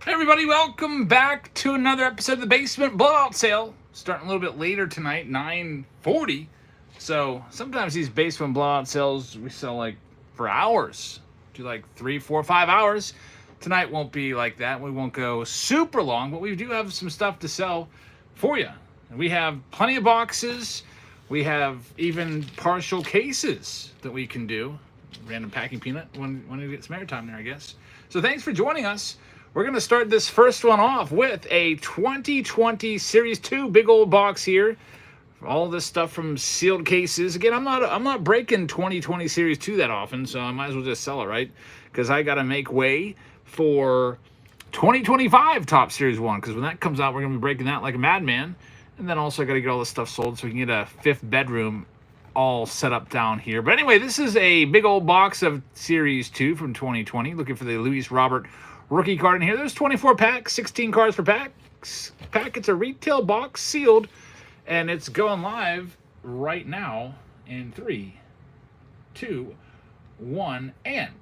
Hey everybody, welcome back to another episode of the Basement Blowout Sale. Starting a little bit later tonight, 9:40. So sometimes these basement blowout sales we sell like for hours, do like 3, 4, 5 hours. Tonight won't be like that. We won't go super long, but we do have some stuff to sell for you. We have plenty of boxes. We have even partial cases that we can do. Random packing peanut when it gets maritime there, I guess. So thanks for joining us. We're going to start this first one off with a 2020 Series 2 big old box here. All this stuff from sealed cases. Again, I'm not breaking 2020 Series 2 that often, so I might as well just sell it, right? Because I got to make way for 2025 Top Series 1, because when that comes out, we're going to be breaking that like a madman. And then also I got to get all this stuff sold so we can get a 5th bedroom all set up down here. But anyway, this is a big old box of Series 2 from 2020. Looking for the Luis Robert rookie card in here. There's 24 packs, 16 cards per pack. It's a retail box, sealed, and it's going live right now in 3, 2, 1, and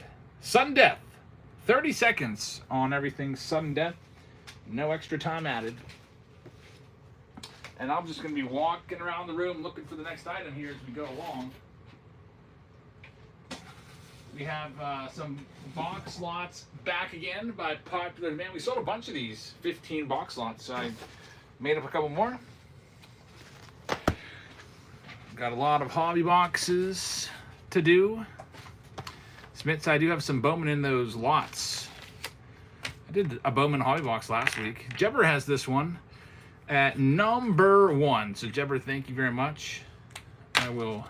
sudden death. 30 seconds on everything sudden death. No extra time added. And I'm just going to be walking around the room looking for the next item here as we go along. We have some box lots back again by popular demand. We sold a bunch of these 15 box lots, so I made up a couple more. Got a lot of hobby boxes to do. Smiths, I do have some Bowman in those lots. I did a Bowman hobby box last week. Jebber has this one at number 1. So Jebber, thank you very much. I will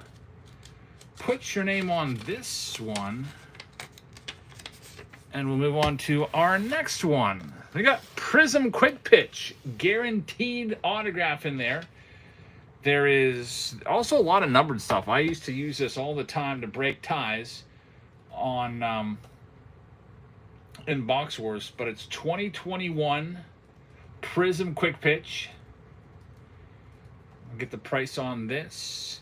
put your name on this one, and we'll move on to our next one. We got Prism Quick Pitch, guaranteed autograph in there. There is also a lot of numbered stuff. I used to use this all the time to break ties on in Box Wars, but it's 2021 Prism Quick Pitch. I'll get the price on this.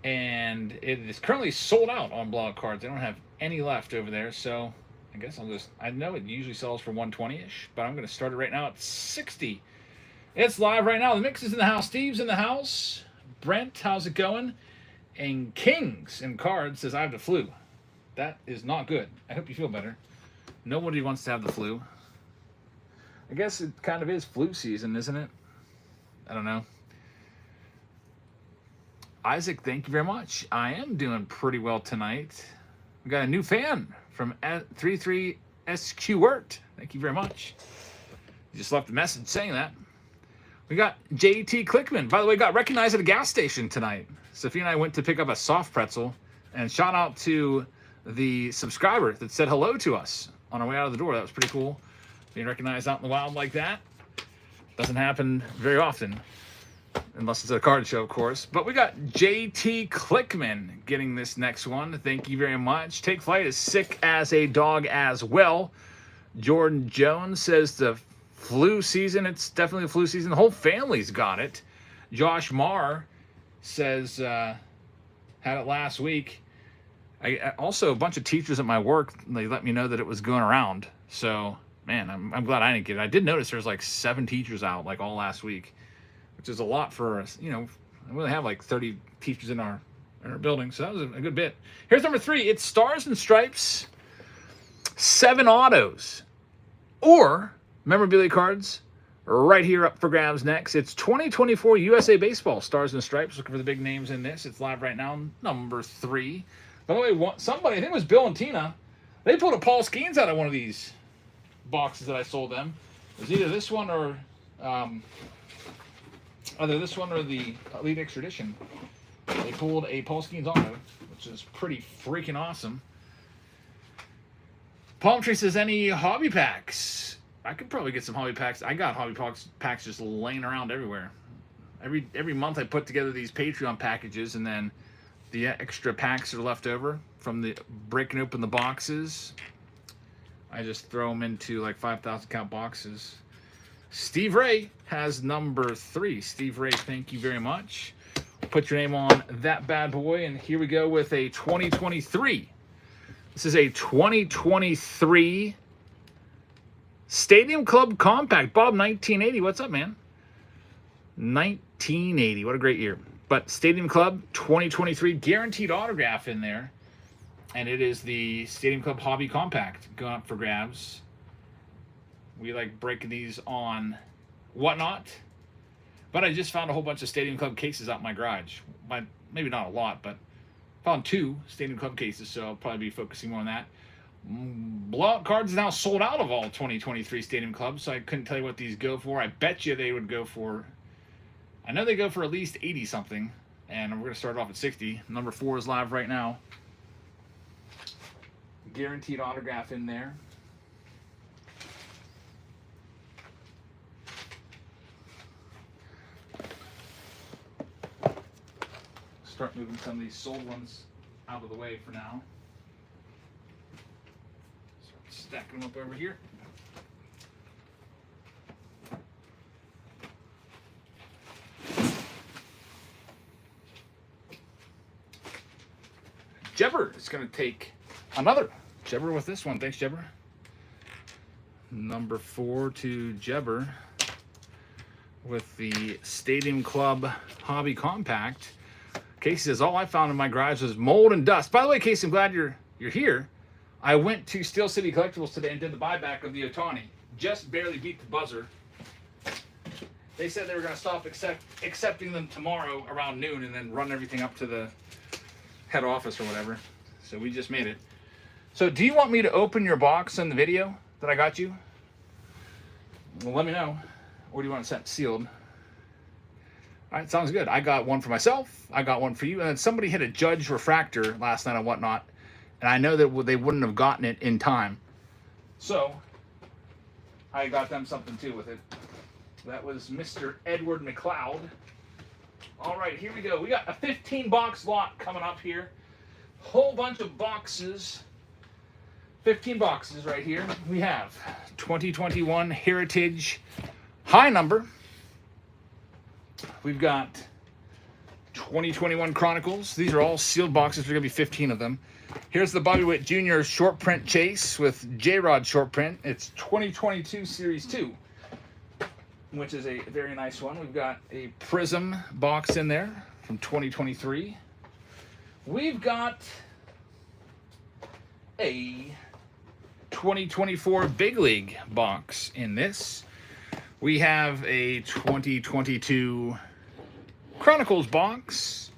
And it is currently sold out on Blowout cards. They don't have any left over there, so I guess I know it usually sells for 120-ish, but I'm going to start it right now at 60. It's live right now. The mix is in the house. Steve's in the house. Brent, how's it going? And Kings in cards says, I have the flu. That is not good. I hope you feel better. Nobody wants to have the flu. I guess it kind of is flu season, isn't it? I don't know. Isaac, thank you very much. I am doing pretty well tonight. We got a new fan from 33SQ Thank you very much. You just left a message saying that. We got JT Clickman. By the way, got recognized at a gas station tonight. Sophia and I went to pick up a soft pretzel, and shout out to the subscriber that said hello to us on our way out of the door. That was pretty cool. Being recognized out in the wild like that doesn't happen very often. Unless it's a card show, of course. But we got JT Clickman getting this next one. Thank you very much. Take Flight is sick as a dog as well. Jordan Jones says the flu season. It's definitely a flu season. The whole family's got it. Josh Marr says had it last week. Also, a bunch of teachers at my work, they let me know that it was going around. So, man, I'm glad I didn't get it. I did notice there's like 7 teachers out like all last week, which is a lot for us. You know, we only have like 30 teachers in our building, so that was a good bit. Here's number 3. It's Stars and Stripes, 7 autos, or memorabilia cards right here up for grabs next. It's 2024 USA Baseball, Stars and Stripes. Looking for the big names in this. It's live right now, number 3. By the way, somebody, I think it was Bill and Tina, they pulled a Paul Skeens out of one of these boxes that I sold them. It was either this one or either this one or the Elite Extradition. They pulled a Paul Skeens auto, which is pretty freaking awesome. Palm Tree says, any hobby packs? I could probably get some hobby packs. I got hobby packs just laying around everywhere. Every month I put together these Patreon packages, and then the extra packs that are left over from the breaking open the boxes, I just throw them into like 5,000 count boxes. Steve Ray has number 3. Steve Ray, thank you very much. Put your name on that bad boy, and here we go with a 2023. This is a 2023 Stadium Club Compact. Bob, 1980. What's up, man? 1980. What a great year. But Stadium Club 2023 guaranteed autograph in there. And it is the Stadium Club Hobby Compact going up for grabs. We like breaking these on Whatnot. But I just found a whole bunch of Stadium Club cases out in my garage. Maybe not a lot, but found 2 Stadium Club cases, so I'll probably be focusing more on that. Blowout cards now sold out of all 2023 Stadium Club, so I couldn't tell you what these go for. I bet you they would go for... I know they go for at least 80-something, and we're going to start off at 60. Number 4 is live right now. Guaranteed autograph in there. Start moving some of these sold ones out of the way for now. Start stacking them up over here. Jebber is going to take another. Jebber with this one. Thanks, Jebber. Number 4 to Jebber with the Stadium Club Hobby Compact. Casey says, all I found in my garage was mold and dust. By the way, Casey, I'm glad you're here. I went to Steel City Collectibles today and did the buyback of the Otani. Just barely beat the buzzer. They said they were going to stop accepting them tomorrow around noon and then run everything up to the head office or whatever. So we just made it. So do you want me to open your box in the video that I got you? Well, let me know. Or do you want it sent sealed? All right, sounds good. I got one for myself. I got one for you. And then somebody hit a Judge Refractor last night on Whatnot. And I know that they wouldn't have gotten it in time. So I got them something too with it. That was Mr. Edward McLeod. All right, here we go. We got a 15-box lot coming up here. Whole bunch of boxes. 15 boxes right here. We have 2021 Heritage High Number. We've got 2021 Chronicles. These are all sealed boxes. There's going to be 15 of them. Here's the Bobby Witt Jr. short print chase with J-Rod short print. It's 2022 Series 2, which is a very nice one. We've got a Prism box in there from 2023. We've got a 2024 Big League box in this. We have a 2022 Chronicles box.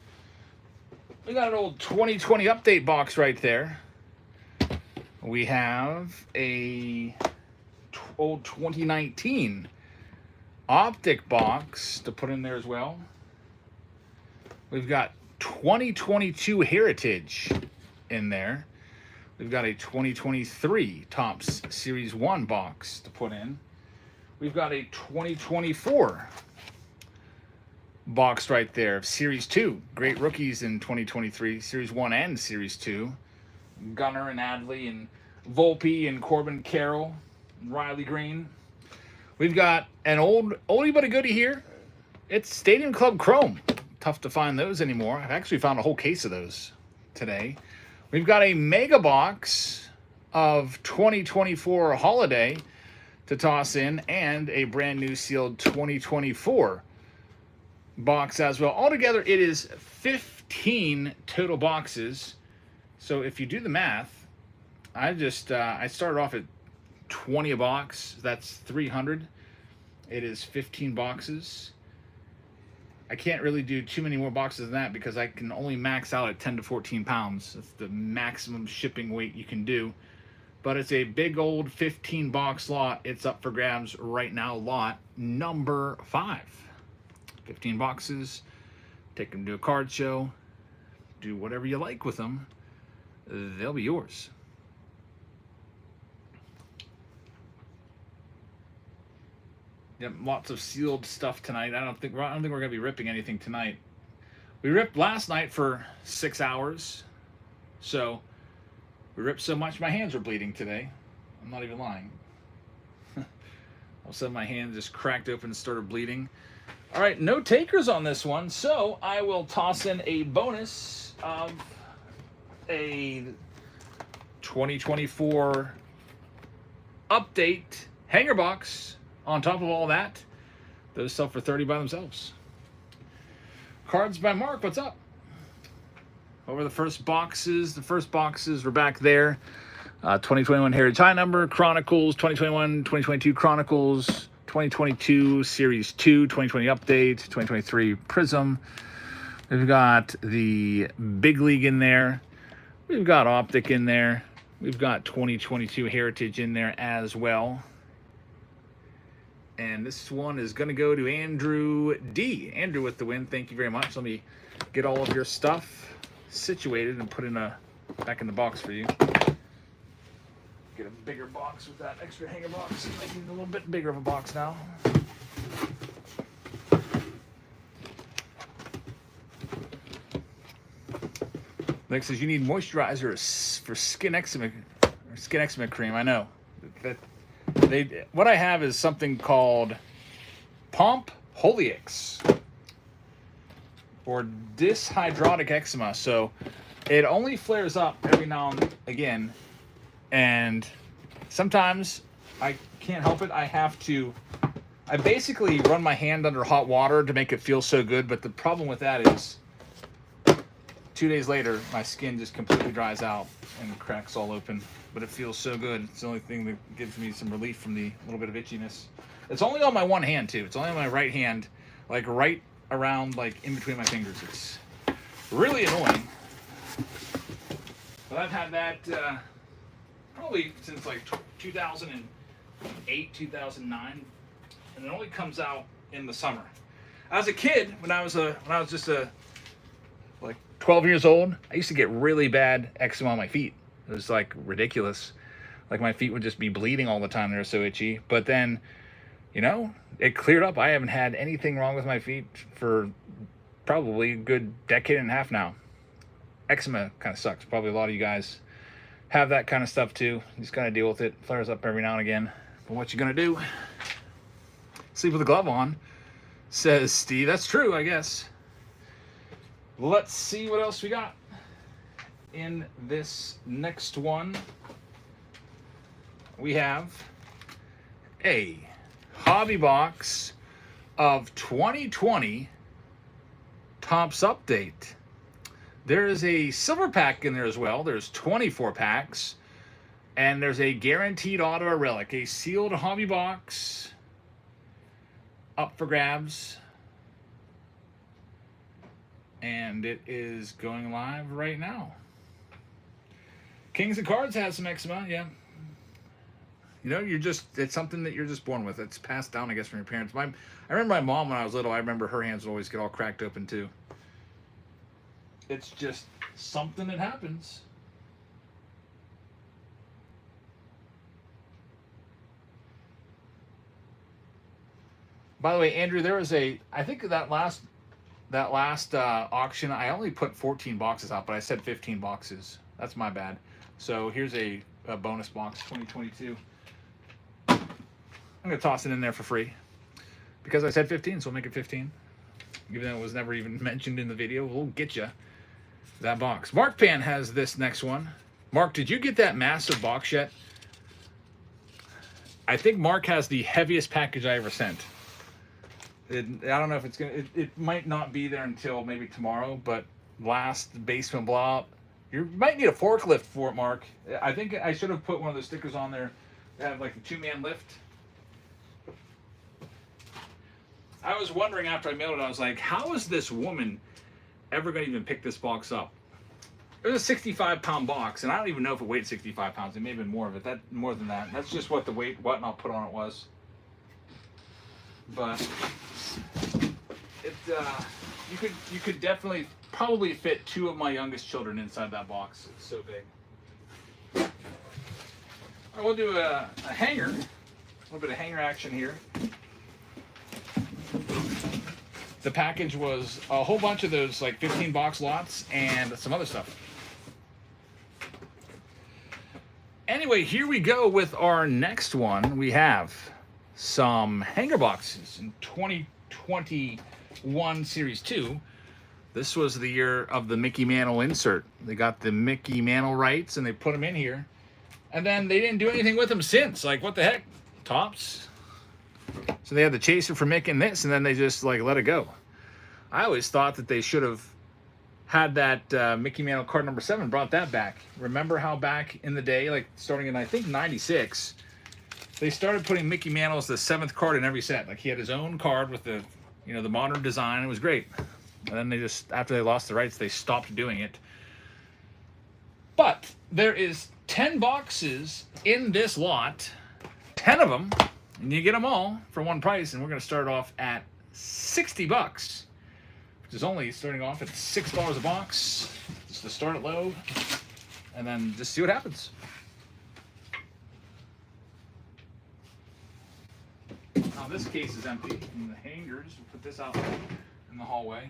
We got an old 2020 update box right there. We have a old 2019 optic box to put in there as well. We've got 2022 Heritage in there. We've got a 2023 Topps Series 1 box to put in. We've got a 2024 box right there, Series 2. Great rookies in 2023, Series 1 and Series 2. Gunnar and Adley and Volpe and Corbin Carroll and Riley Green. We've got an oldie but a goodie here. It's Stadium Club Chrome. Tough to find those anymore. I've actually found a whole case of those today. We've got a mega box of 2024 Holiday to toss in and a brand new sealed 2024 box as well. Altogether, it is 15 total boxes. So if you do the math, I started off at 20 a box. That's 300. It is 15 boxes. I can't really do too many more boxes than that because I can only max out at 10 to 14 pounds. That's the maximum shipping weight you can do. But it's a big old 15 box lot. It's up for grabs right now. Lot number 5. 15 boxes. Take them to a card show. Do whatever you like with them. They'll be yours. Yep, lots of sealed stuff tonight. I don't think we're gonna be ripping anything tonight. We ripped last night for 6 hours, so we ripped so much my hands were bleeding today. I'm not even lying. All of a sudden my hand just cracked open and started bleeding. All right, no takers on this one, so I will toss in a bonus of a 2024 update hanger box on top of all that. Those sell for $30 by themselves. Cards by Mark, what's up? Over the first boxes. The first boxes were back there. 2021 Heritage High Number, Chronicles, 2021, 2022 Chronicles, 2022 Series 2, 2020 Update, 2023 Prism. We've got the Big League in there. We've got Optic in there. We've got 2022 Heritage in there as well. And this one is going to go to Andrew D. Andrew with the win. Thank you very much. Let me get all of your stuff situated and put back in the box for you. Get a bigger box with that extra hanger box. Making it a little bit bigger of a box now. Next says you need moisturizer for skin eczema cream. I know that what I have is something called Pomp Holix or dyshydrotic eczema. So it only flares up every now and again, and sometimes I can't help it. I basically run my hand under hot water to make it feel so good, but the problem with that is 2 days later, my skin just completely dries out and cracks all open. But it feels so good. It's the only thing that gives me some relief from the little bit of itchiness. It's only on my one hand, too. It's only on my right hand, like right around, like in between my fingers. It's really annoying. But I've had that probably since like 2008, 2009. And it only comes out in the summer. As a kid, when I was just like 12 years old, I used to get really bad eczema on my feet. It was like ridiculous. Like my feet would just be bleeding all the time. They were so itchy. But then, it cleared up. I haven't had anything wrong with my feet for probably a good decade and a half now. Eczema kind of sucks. Probably a lot of you guys have that kind of stuff too. You just gotta deal with it. Flares up every now and again. But what you gonna do? Sleep with a glove on, says Steve. That's true, I guess. Let's see what else we got in this next one. We have a hobby box of 2020 Topps Update. There is a silver pack in there as well. There's 24 packs. And there's a guaranteed auto relic, a sealed hobby box up for grabs. And it is going live right now. Kings of Cards has some eczema, yeah. It's something that you're just born with. It's passed down, I guess, from your parents. I remember my mom when I was little, I remember her hands would always get all cracked open too. It's just something that happens. By the way, Andrew, there was I think that last auction, I only put 14 boxes out, but I said 15 boxes. That's my bad. So here's a bonus box, 2022. I'm going to toss it in there for free because I said 15, so we'll make it 15. Even though it was never even mentioned in the video, we'll get you that box. Mark Pan has this next one. Mark, did you get that massive box yet? I think Mark has the heaviest package I ever sent. I don't know if it's going to... It might not be there until maybe tomorrow, but last basement blowout, you might need a forklift for it, Mark. I think I should have put one of those stickers on there that have like the 2-man lift. I was wondering after I mailed it, I was like, how is this woman ever going to even pick this box up? It was a 65-pound box, and I don't even know if it weighed 65 pounds. It may have been more of it. More than that. That's just what the weight, what I'll put on it was. But you could definitely probably fit 2 of my youngest children inside that box. It's so big. All right, we'll do a hanger. A little bit of hanger action here. The package was a whole bunch of those like 15 box lots and some other stuff. Anyway, here we go with our next one. We have some hanger boxes in 2021 Series 2. This was the year of the Mickey Mantle insert. They got the Mickey Mantle rights and they put them in here. And then they didn't do anything with them since. Like, what the heck? Topps. So they had the chaser for making this, and then they just like let it go. I always thought that they should have had that Mickey Mantle card number 7, brought that back. Remember how back in the day, like starting in I think '96, they started putting Mickey Mantle as the 7th card in every set. Like he had his own card with the, you know, the modern design. It was great. And then they just, after they lost the rights, they stopped doing it. But there is 10 boxes in this lot, 10 of them, and you get them all for one price. And we're going to start off at $60, which is only starting off at $6 a box. Just to start it low, and then just see what happens. Now this case is empty in the hangers. We'll put this out in the hallway.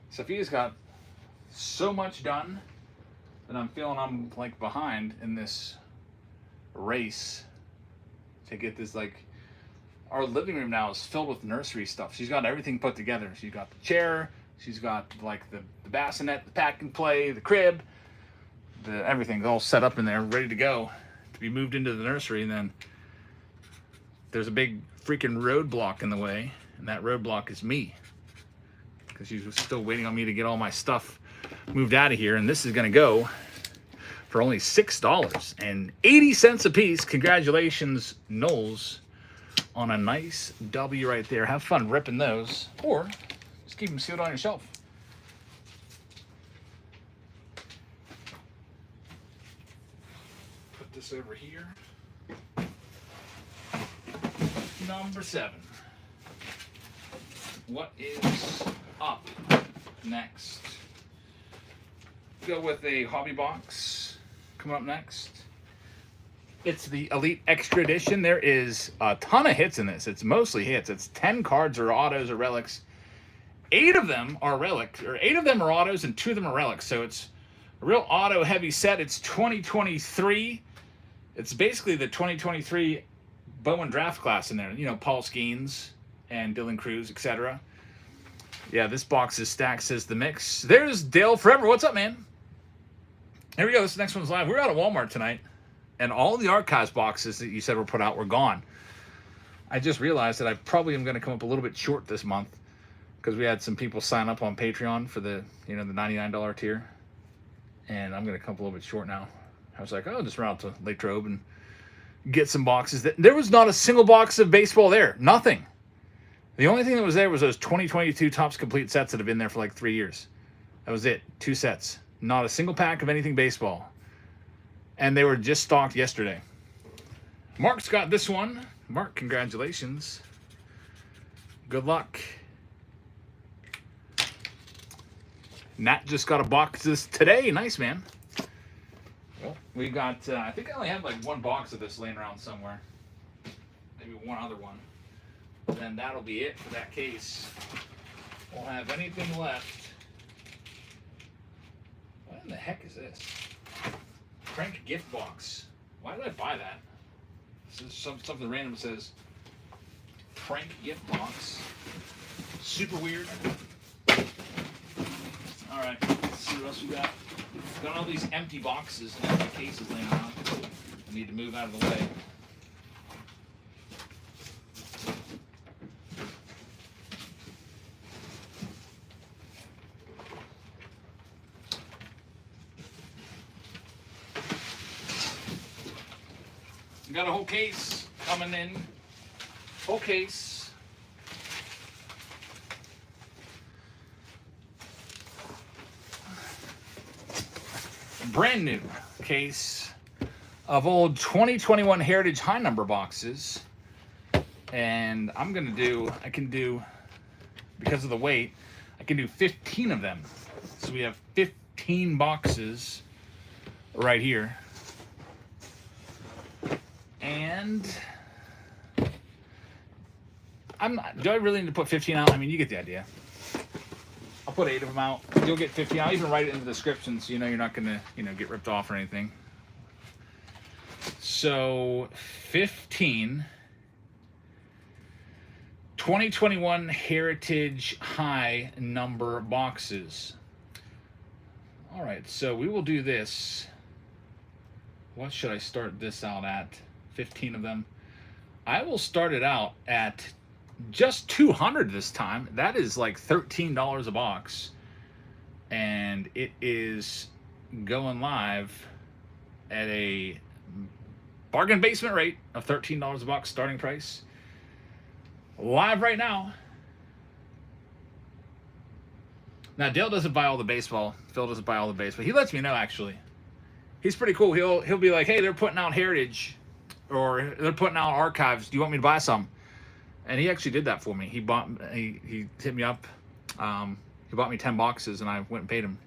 Sophia's got so much done that I'm feeling I'm like behind in this race to get this. Like our living room now is filled with nursery stuff. She's got everything put together. She's got the chair, she's got like the bassinet, the pack and play, the crib, the everything's all set up in there, ready to go to be moved into the nursery. And then there's a big freaking roadblock in the way, and that roadblock is me, because she's still waiting on me to get all my stuff moved out of here. And this is going to go for only $6.80 a piece. Congratulations, Knowles, on a nice W right there. Have fun ripping those, or just keep them sealed on your shelf. Put this over here. Number 7. What is up next? Go with a hobby box. Coming up next, it's the Elite Extra Edition. There is a ton of hits in this. It's mostly hits. It's 10 cards or autos or relics. 8 of them are relics, or 8 of them are autos and 2 of them are relics. So it's a real auto heavy set. It's 2023. It's basically the 2023 Bowman draft class in there. You know, Paul Skeens and Dylan Cruz, etc. Yeah, this box is stacked, says the mix. There's Dale Forever. What's up, man? Here we go. This next one's live. We're out of Walmart tonight, and all the archives boxes that you said were put out were gone. I just realized that I probably am going to come up a little bit short this month because we had some people sign up on Patreon for the, you know, the $99 tier, and I'm going to come up a little bit short now. I was like, oh, just run out to Lake Trobe and get some boxes. There was not a single box of baseball there. Nothing. The only thing that was there was those 2022 Topps Complete sets that have been there for like 3 years. That was it. 2 sets. Not a single pack of anything baseball. And they were just stocked yesterday. Mark's got this one. Mark, congratulations. Good luck. Nat just got a box this today. Nice, man. Well, we got, I think I only have like 1 box of this laying around somewhere. Maybe one other one. Then that'll be it for that case. Won't have anything left. What in the heck is this? Crank gift box. Why did I buy that? This is something random that says prank gift box. Super weird. Alright, let's see what else we got. Got all these empty boxes and empty cases laying around. I need to move out of the way. Got a whole case coming in. Whole case. Brand new case of old 2021 Heritage high number boxes. And I'm going to do, I can do, because of the weight, I can do 15 of them. So we have 15 boxes right here. And do I really need to put 15 out? I mean, you get the idea. I'll put 8 of them out. You'll get 15. I'll even write it in the description so you know you're not going to, you know, get ripped off or anything. So 15 2021 Heritage high number boxes. All right, so we will do this. What should I start this out at? 15 of them. I will start it out at just 200 this time. That is like $13 a box. And it is going live at a bargain basement rate of $13 a box starting price. Live right now. Now, Dale doesn't buy all the baseball. Phil doesn't buy all the baseball. He lets me know, actually. He's pretty cool. He'll be like, hey, they're putting out Heritage, or they're putting out Archives. Do you want me to buy some? And he actually did that for me. He hit me up. He bought me 10 boxes, and I went and paid him.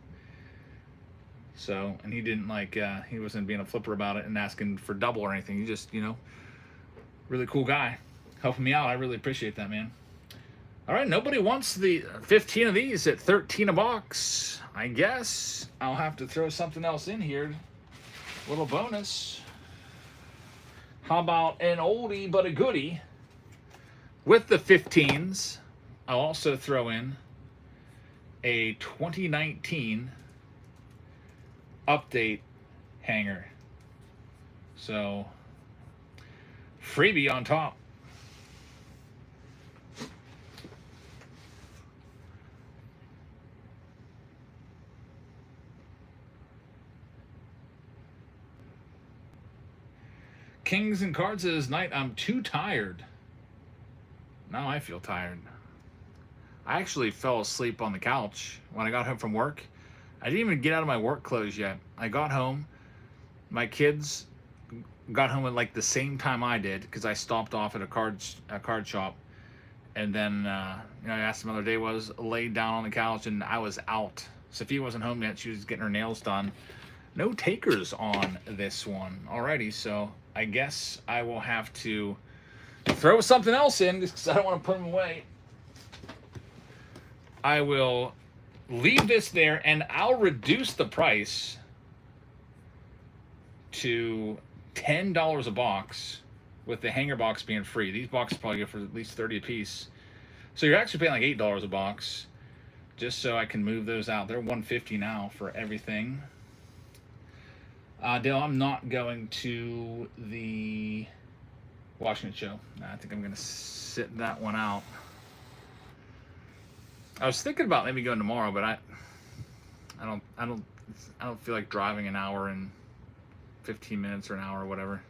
So, and he didn't he wasn't being a flipper about it and asking for double or anything. He just, really cool guy, helping me out. I really appreciate that, man. All right, nobody wants the 15 of these at 13 a box. I guess I'll have to throw something else in here. Little bonus. How about an oldie but a goodie? With the 15s, I'll also throw in a 2019 update hanger. So, freebie on top. Kings and Cards says, Night, I'm too tired. Now I feel tired. I actually fell asleep on the couch when I got home from work. I didn't even get out of my work clothes yet. I got home. My kids got home at like the same time I did because I stopped off at a card shop. And then I asked them how their day was, laid down on the couch, and I was out. Sophia wasn't home yet. She was getting her nails done. No takers on this one. Alrighty, so I guess I will have to throw something else in just because I don't want to put them away. I will leave this there, and I'll reduce the price to $10 a box, with the hanger box being free. These boxes probably go for at least 30 a piece. So you're actually paying like $8 a box, just so I can move those out. They're $150 now for everything. Dale, I'm not going to the Washington show. I think I'm going to sit that one out. I was thinking about maybe going tomorrow, but I don't feel like driving an hour and 15 minutes or an hour or whatever.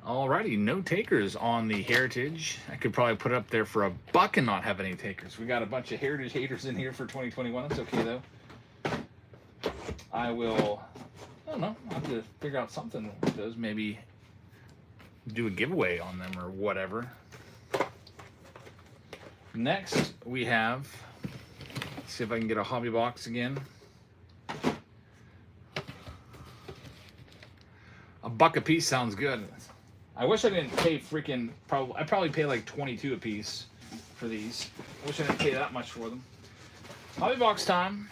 Alrighty, no takers on the Heritage. I could probably put it up there for $1 and not have any takers. We got a bunch of Heritage haters in here for 2021. That's okay though. I don't know. I'll have to figure out something with those. Maybe do a giveaway on them or whatever. Next, we have, let's see if I can get a hobby box again. $1 a piece sounds good. I wish I didn't pay I probably pay like 22 a piece for these. I wish I didn't pay that much for them. Hobby box time.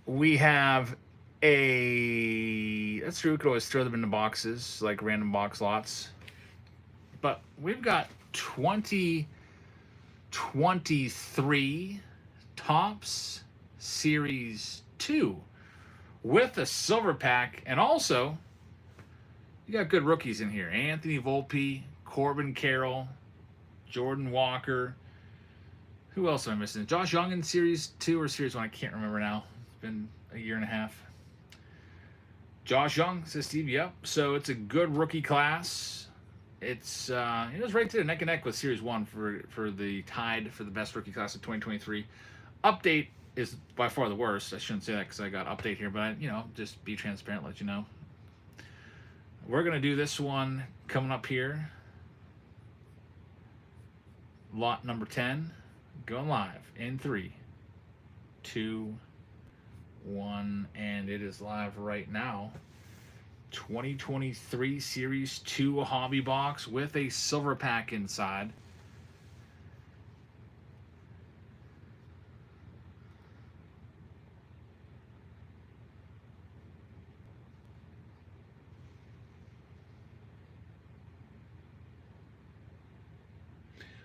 We have that's true, we could always throw them into boxes, like random box lots. But we've got 2023 Topps Series 2 with a silver pack, and also you got good rookies in here. Anthony Volpe, Corbin Carroll, Jordan Walker. Who else am I missing? Josh Young in Series 2 or Series 1? I can't remember now. It's been a year and a half. Josh Young, says Steve. Yep. So it's a good rookie class. It was right there neck and neck with Series 1 for the tied for the best rookie class of 2023. Update is by far the worst. I shouldn't say that because I got update here, but just be transparent, let you know. We're going to do this one coming up here. Lot number 10. Going live in 3, 2, 1. And it is live right now. 2023 Series 2 hobby box with a silver pack inside.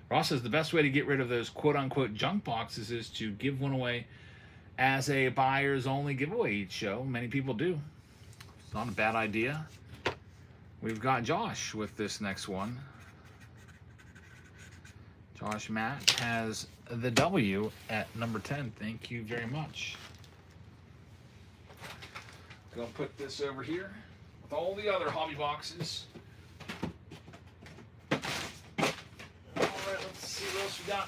Ross says the best way to get rid of those quote-unquote junk boxes is to give one away as a buyer's only giveaway each show. Many people do. It's not a bad idea. We've got Josh with this next one. Josh Matt has the W at number 10. Thank you very much. Gonna put this over here with all the other hobby boxes. All right, let's see what else we got.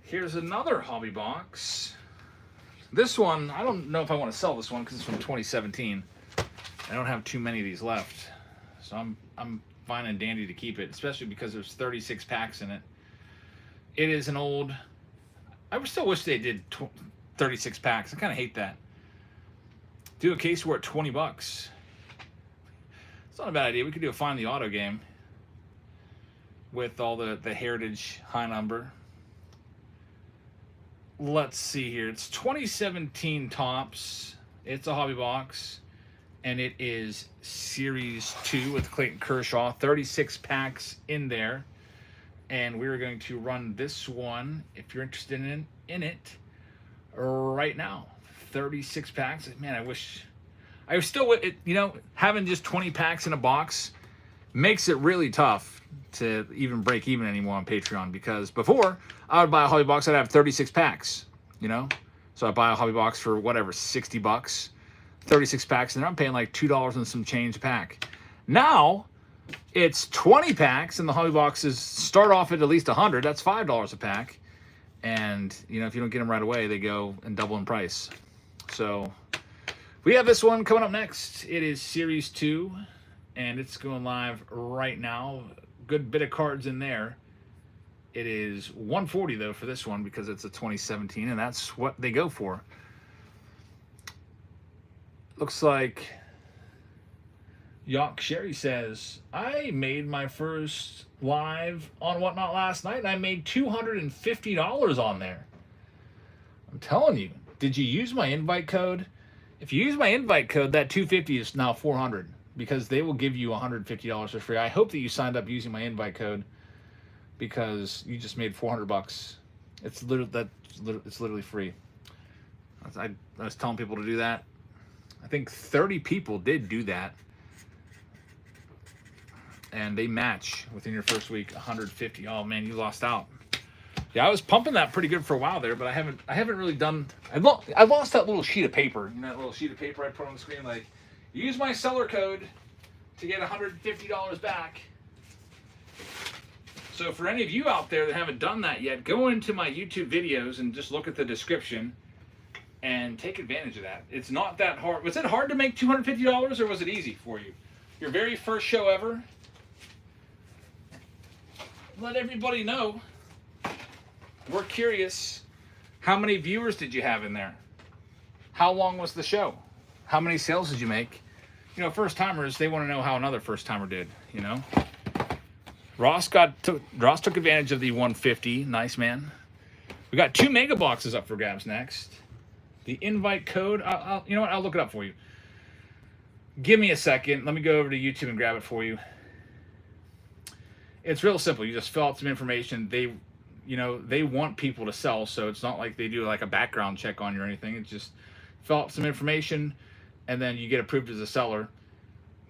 Here's another hobby box. This one, I don't know if I want to sell this one because it's from 2017. I don't have too many of these left, so I'm fine and dandy to keep it, especially because there's 36 packs in it. It is an old. I still wish they did 36 packs. I kind of hate that. Do a case where at $20. It's not a bad idea. We could do a Find the Auto game with all the heritage high number. Let's see here. It's 2017 Topps. It's a hobby box. And it is Series 2 with Clayton Kershaw. 36 packs in there. And we're going to run this one, if you're interested in it, right now. 36 packs. Man, I wish... I still... having just 20 packs in a box makes it really tough to even break even anymore on Patreon. Because before, I would buy a hobby box, I'd have 36 packs, So I'd buy a hobby box for, whatever, $60. 36 packs, and I'm paying like $2 and some change a pack. Now it's 20 packs, and the hobby boxes start off at least 100. That's $5 a pack, and if you don't get them right away, they go and double in price. So we have this one coming up next. It is Series 2, and it's going live right now. Good bit of cards in there. It is $140 though for this one because it's a 2017, and that's what they go for. Looks like Yock Sherry says, I made my first live on Whatnot last night, and I made $250 on there. I'm telling you, did you use my invite code? If you use my invite code, that $250 is now $400 because they will give you $150 for free. I hope that you signed up using my invite code because you just made $400. It's literally free. I was telling people to do that. I think 30 people did do that, and they match within your first week 150. Oh man, you lost out. Yeah, I was pumping that pretty good for a while there, but I haven't really done. I lost that little sheet of paper. That little sheet of paper I put on the screen, like, use my seller code to get $150 back. So for any of you out there that haven't done that yet, go into my YouTube videos and just look at the description. And take advantage of that. It's not that hard. Was it hard to make $250 or was it easy for you? Your very first show ever? Let everybody know. We're curious. How many viewers did you have in there? How long was the show? How many sales did you make? First timers, they want to know how another first timer did, Ross took advantage of the 150. Nice, man. We got 2 mega boxes up for grabs next. The invite code, I'll look it up for you. Give me a second. Let me go over to YouTube and grab it for you. It's real simple. You just fill out some information. They want people to sell, so it's not like they do like a background check on you or anything. It's just fill out some information, and then you get approved as a seller.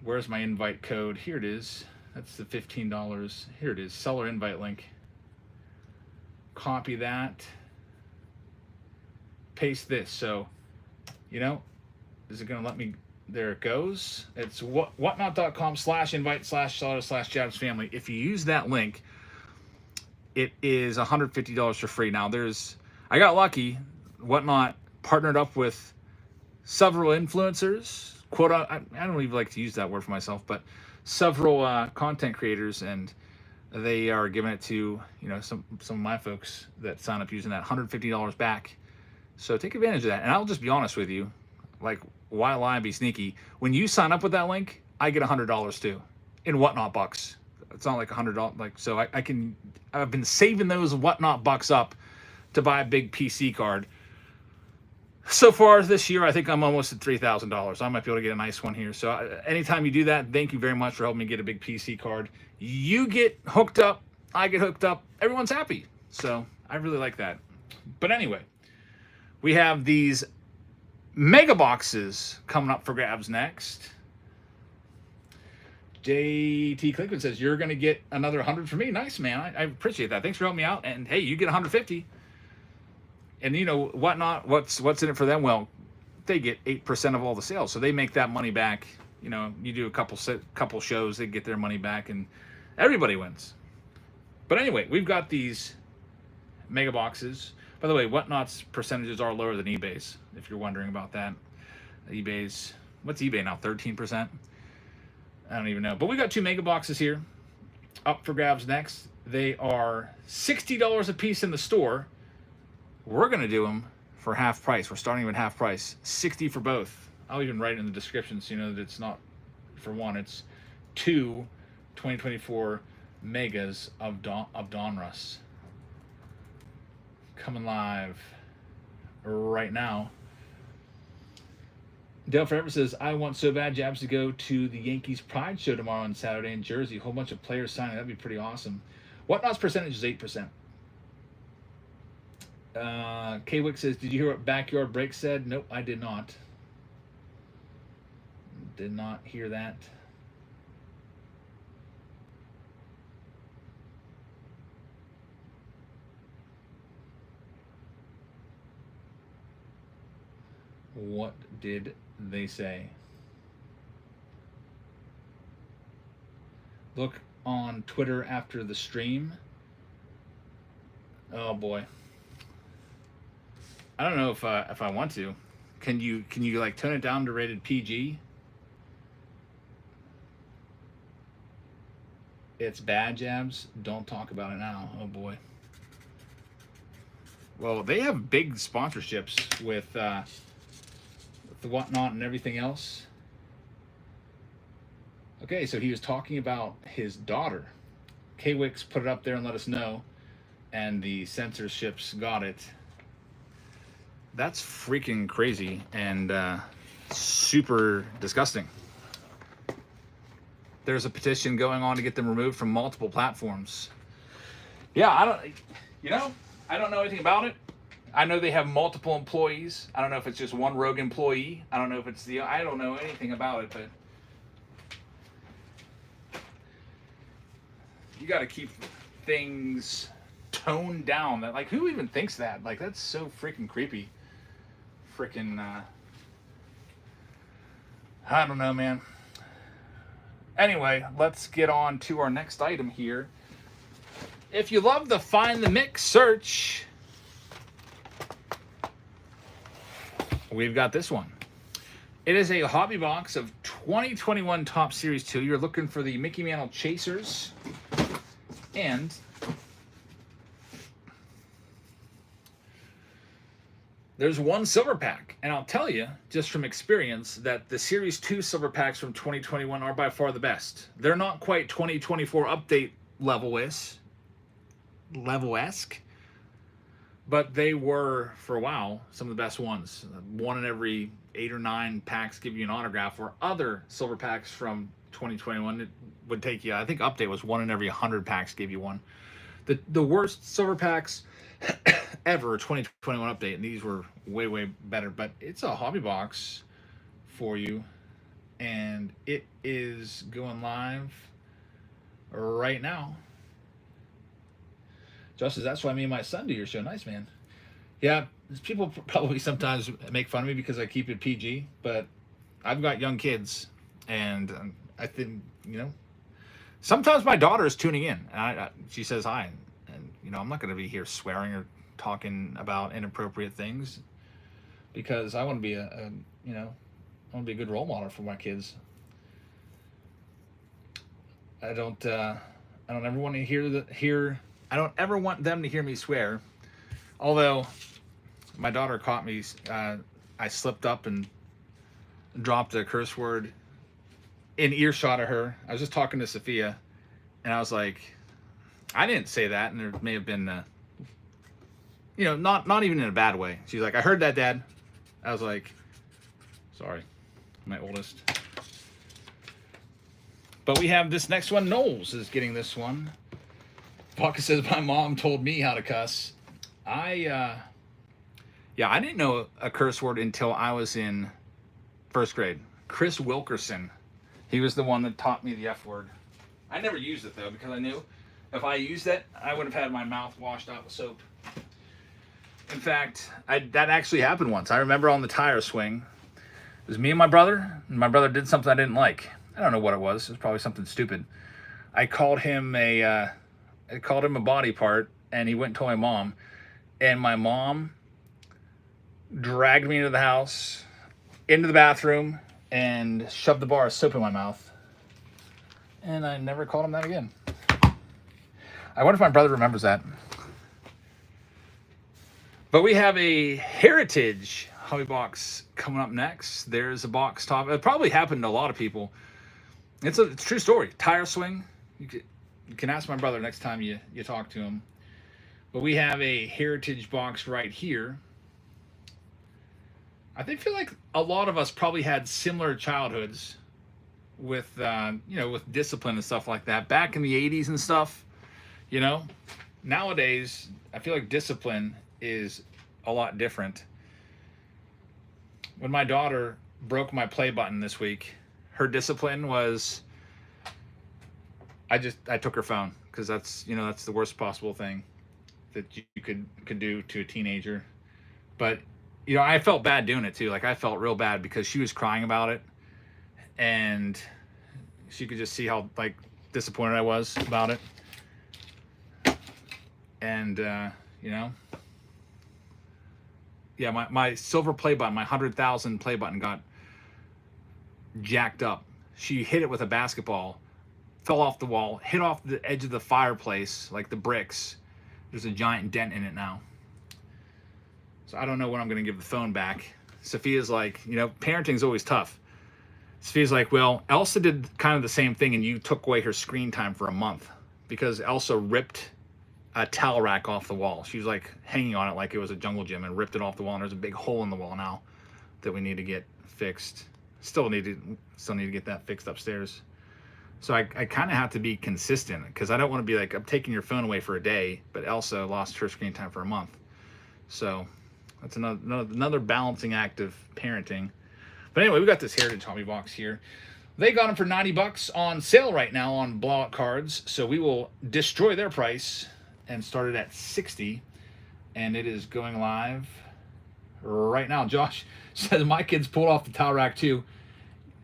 Where's my invite code? Here it is. That's the $15. Here it is. Seller invite link. Copy that. Paste this. So, is it going to let me? There it goes. It's whatnot.com/invite/seller/Jabs family. If you use that link, it is $150 for free. Now, I got lucky. Whatnot partnered up with several influencers. I don't even like to use that word for myself, but several content creators, and they are giving it to some of my folks that sign up using that $150 back. So take advantage of that. And I'll just be honest with you, like, why lie and be sneaky? When you sign up with that link, I get $100 too in Whatnot bucks. It's not like $100. Like, so I've been saving those Whatnot bucks up to buy a big PC card. So far this year, I think I'm almost at $3,000. I might be able to get a nice one here. So anytime you do that, thank you very much for helping me get a big PC card. You get hooked up, I get hooked up, everyone's happy. So I really like that. But anyway, we have these mega boxes coming up for grabs next. JT Clickman says, you're going to get another 100 for me. Nice, man. I appreciate that. Thanks for helping me out. And hey, you get 150. And you know, whatnot, what's in it for them? Well, they get 8% of all the sales. So they make that money back. You know, you do a couple shows, they get their money back, and everybody wins. But anyway, we've got these mega boxes. By the way, Whatnot's percentages are lower than eBay's, if you're wondering about that. eBay's, what's eBay now, 13%? I don't even know. But we got two mega boxes here up for grabs next. They are $60 a piece in the store. We're going to do them for half price. We're starting with half price. 60 for both. I'll even write it in the description so you know that it's not for one. It's two 2024 megas of Donruss. Coming live right now. Dale Forever says, I want so bad Jabs to go to the Yankees Pride Show tomorrow on Saturday in Jersey. A whole bunch of players signing. That'd be pretty awesome. Whatnot's percentage is 8%. K-Wick says, did you hear what Backyard Break said? Nope, I did not. Did not hear that. What did they say? Look on Twitter after the stream. Oh boy. I don't know if I want to. Can you like tone it down to rated PG? It's bad, Jabs. Don't talk about it now. Oh boy. Well, they have big sponsorships with the Whatnot and everything else. Okay, so he was talking about his daughter. K-Wix put it up there and let us know, and the censorships got it. That's freaking crazy and super disgusting. There's a petition going on to get them removed from multiple platforms. Yeah, I don't know anything about it. I know they have multiple employees. I don't know if it's just one rogue employee. I don't know if it's I don't know anything about it, but you got to keep things toned down. That, like, who even thinks that? Like, that's so freaking creepy. Freaking, I don't know, man. Anyway, let's get on to our next item here. If you love the Find the Mix search, we've got this one. It is a hobby box of 2021 Top Series 2. You're looking for the Mickey Mantle Chasers. And there's one silver pack. And I'll tell you, just from experience, that the Series 2 silver packs from 2021 are by far the best. They're not quite 2024 update level-esque, but they were, for a while, some of the best ones. One in every 8 or 9 packs give you an autograph, where other silver packs from 2021, it would take you, I think update was 1 in every 100 packs gave you one. The worst silver packs ever, 2021 update, and these were way, way better. But it's a hobby box for you, and it is going live right now. Justice, that's why me and my son do your show. Nice, man. Yeah, people probably sometimes make fun of me because I keep it PG, but I've got young kids, and I think, sometimes my daughter is tuning in, and she says hi, and I'm not going to be here swearing or talking about inappropriate things, because I want to be I want to be a good role model for my kids. I don't ever want to hear I don't ever want them to hear me swear. Although my daughter caught me, I slipped up and dropped a curse word in earshot of her. I was just talking to Sophia, and I was like, I didn't say that, and there may have been, not even in a bad way. She's like, I heard that, Dad. I was like, sorry, my oldest. But we have this next one. Knowles is getting this one. Vodka says, my mom told me how to cuss. I didn't know a curse word until I was in first grade. Chris Wilkerson. He was the one that taught me the F word. I never used it, though, because I knew if I used it, I would have had my mouth washed out with soap. In fact, that actually happened once. I remember on the tire swing, it was me and my brother did something I didn't like. I don't know what it was. It was probably something stupid. I called him a body part, and he went and told my mom. And my mom dragged me into the house, into the bathroom, and shoved the bar of soap in my mouth. And I never called him that again. I wonder if my brother remembers that. But we have a Heritage hobby box coming up next. There's a box top. It probably happened to a lot of people. It's a true story. Tire swing. You can ask my brother next time you talk to him. But we have a Heritage box right here. I feel like a lot of us probably had similar childhoods with with discipline and stuff like that back in the 80s and stuff. Nowadays I feel like discipline is a lot different. When my daughter broke my play button this week, her discipline was I took her phone, because that's the worst possible thing that you could do to a teenager. But I felt bad doing it too. Like, I felt real bad because she was crying about it, and she could just see how disappointed I was about it. And my silver play button, my 100,000 play button got jacked up. She hit it with a basketball, fell off the wall, hit off the edge of the fireplace, like the bricks. There's a giant dent in it now. So I don't know when I'm going to give the phone back. Sophia's like, parenting's always tough. Sophia's like, well, Elsa did kind of the same thing, and you took away her screen time for a month, because Elsa ripped a towel rack off the wall. She was like hanging on it like it was a jungle gym, and ripped it off the wall, and there's a big hole in the wall now that we need to get fixed. Still need to get that fixed upstairs. So I kind of have to be consistent, because I don't want to be like, I'm taking your phone away for a day, but Elsa lost her screen time for a month. So that's another balancing act of parenting. But anyway, we got this Heritage hobby box here. They got them for $90 on sale right now on Blowout cards. So we will destroy their price and start it at $60. And it is going live right now. Josh says, my kids pulled off the towel rack too.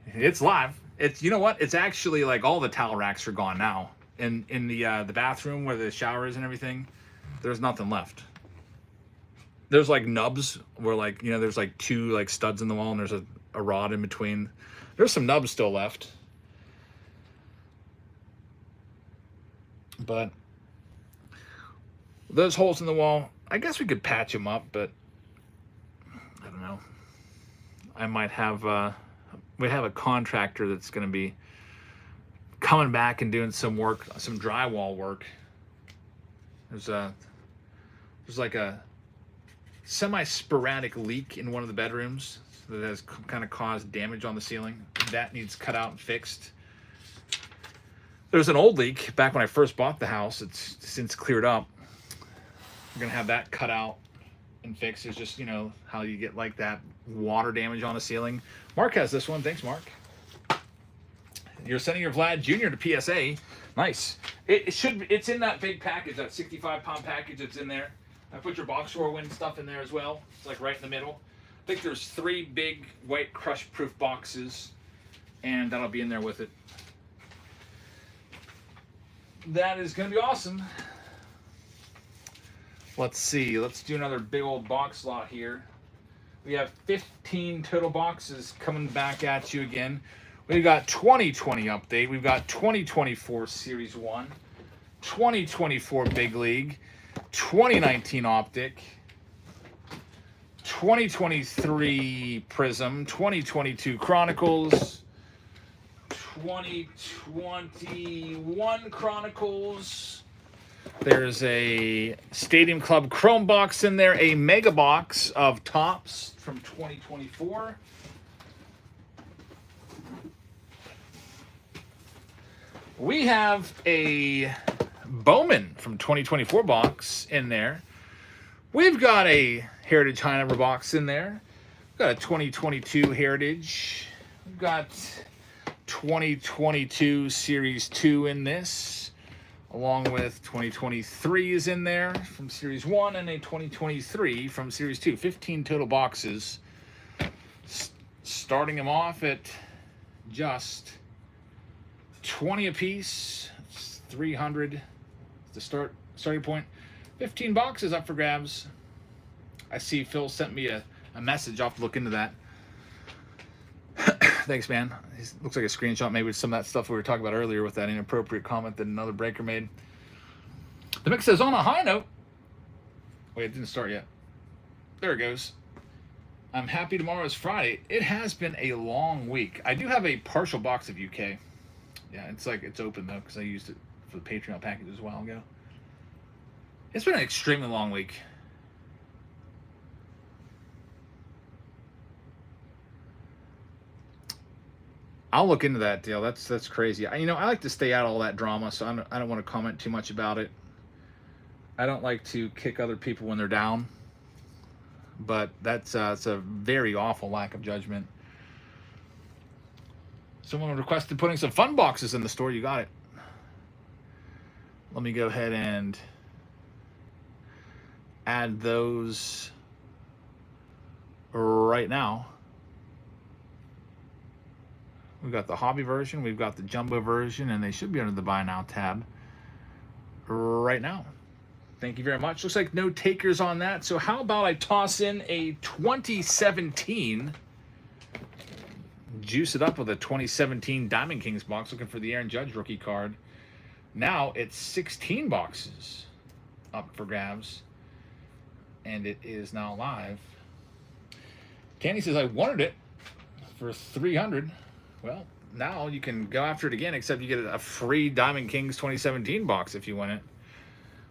It's live. It's, it's actually like all the towel racks are gone now. In the bathroom where the shower is and everything, there's nothing left. There's like nubs where there's like two studs in the wall, and there's a rod in between. There's some nubs still left. But those holes in the wall, I guess we could patch them up, but I don't know. I might have we have a contractor that's going to be coming back and doing some work, some drywall work. There's like a semi-sporadic leak in one of the bedrooms that has kind of caused damage on the ceiling. That needs cut out and fixed. There's an old leak back when I first bought the house. It's since cleared up. We're gonna have that cut out and fixed. It's just, how you get like that water damage on the ceiling. Mark has this one. Thanks, Mark. You're sending your Vlad Jr. to PSA. Nice. It's in that big package, that 65-pound package that's in there. I put your box score win stuff in there as well. It's like right in the middle. I think there's 3 big white crush-proof boxes, and that'll be in there with it. That is going to be awesome. Let's see. Let's do another big old box lot here. We have 15 total boxes coming back at you again. We've got 2020 update. We've got 2024 Series 1, 2024 Big League, 2019 Optic, 2023 Prism, 2022 Chronicles, 2021 Chronicles. There's a Stadium Club Chrome box in there, a mega box of tops from 2024. We have a Bowman from 2024 box in there. We've got a Heritage High Number box in there. We've got a 2022 Heritage. We've got 2022 Series 2 in this, along with 2023 is in there from Series 1 and a 2023 from Series 2. 15 total boxes. Starting them off at just 20 a piece. It's 300 to starting point. 15 boxes up for grabs. I see Phil sent me a message. I'll have to look into that. Thanks, man. It looks like a screenshot maybe with some of that stuff we were talking about earlier with that inappropriate comment that another breaker made. The mix says, on a high note. Wait, it didn't start yet. There it goes. I'm happy tomorrow is Friday. It has been a long week. I do have a partial box of UK. Yeah, it's open though because I used it for the Patreon packages a while ago. It's been an extremely long week. I'll look into that deal. That's crazy. I like to stay out of all that drama, so I don't want to comment too much about it. I don't like to kick other people when they're down, but it's a very awful lack of judgment. Someone requested putting some fun boxes in the store. You got it. Let me go ahead and add those right now. We've got the hobby version, we've got the jumbo version, and they should be under the buy now tab right now. Thank you very much. Looks like no takers on that. So how about I toss in a 2017, juice it up with a 2017 Diamond Kings box, looking for the Aaron Judge rookie card. Now it's 16 boxes up for grabs, and it is now live. Candy says, I wanted it for 300. Well, now you can go after it again, except you get a free Diamond Kings 2017 box if you want it.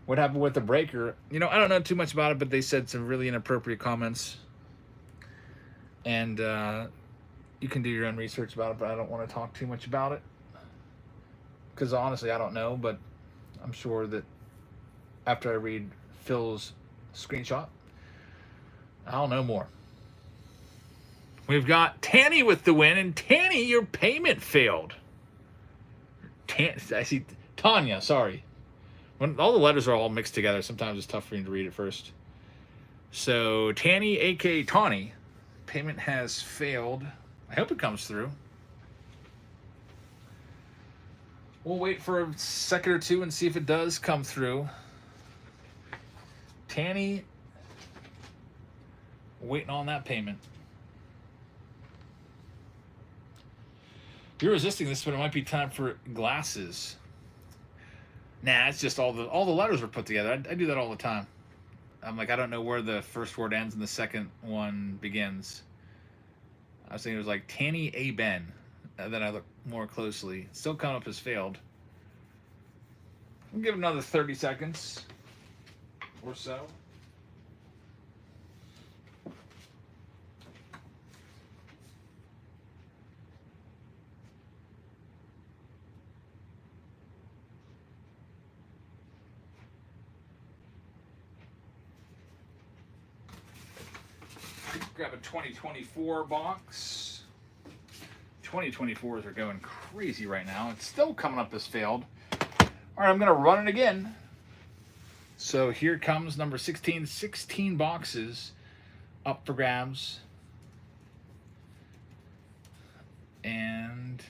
What happened with the breaker? I don't know too much about it, but they said some really inappropriate comments. And you can do your own research about it, but I don't want to talk too much about it. Because honestly, I don't know, but I'm sure that after I read Phil's screenshot, I'll know more. We've got Tanny with the win, and Tanny, your payment failed. I see Tanya, sorry. When all the letters are all mixed together, sometimes it's tough for me to read at first. So Tanny, aka Tawny, payment has failed. I hope it comes through. We'll wait for a second or two and see if it does come through. Tanny, waiting on that payment. You're resisting this, but it might be time for glasses. Nah, it's just all the letters were put together. I do that all the time. I'm like, I don't know where the first word ends and the second one begins. I was thinking it was like Tanny A. Ben. Then I look more closely. It's still coming up as failed. We'll give it another 30 seconds or so. Grab a 2024 box. 2024s are going crazy right now. It's still coming up as failed. All right, I'm going to run it again. So here comes number 16. 16 boxes up for grabs. And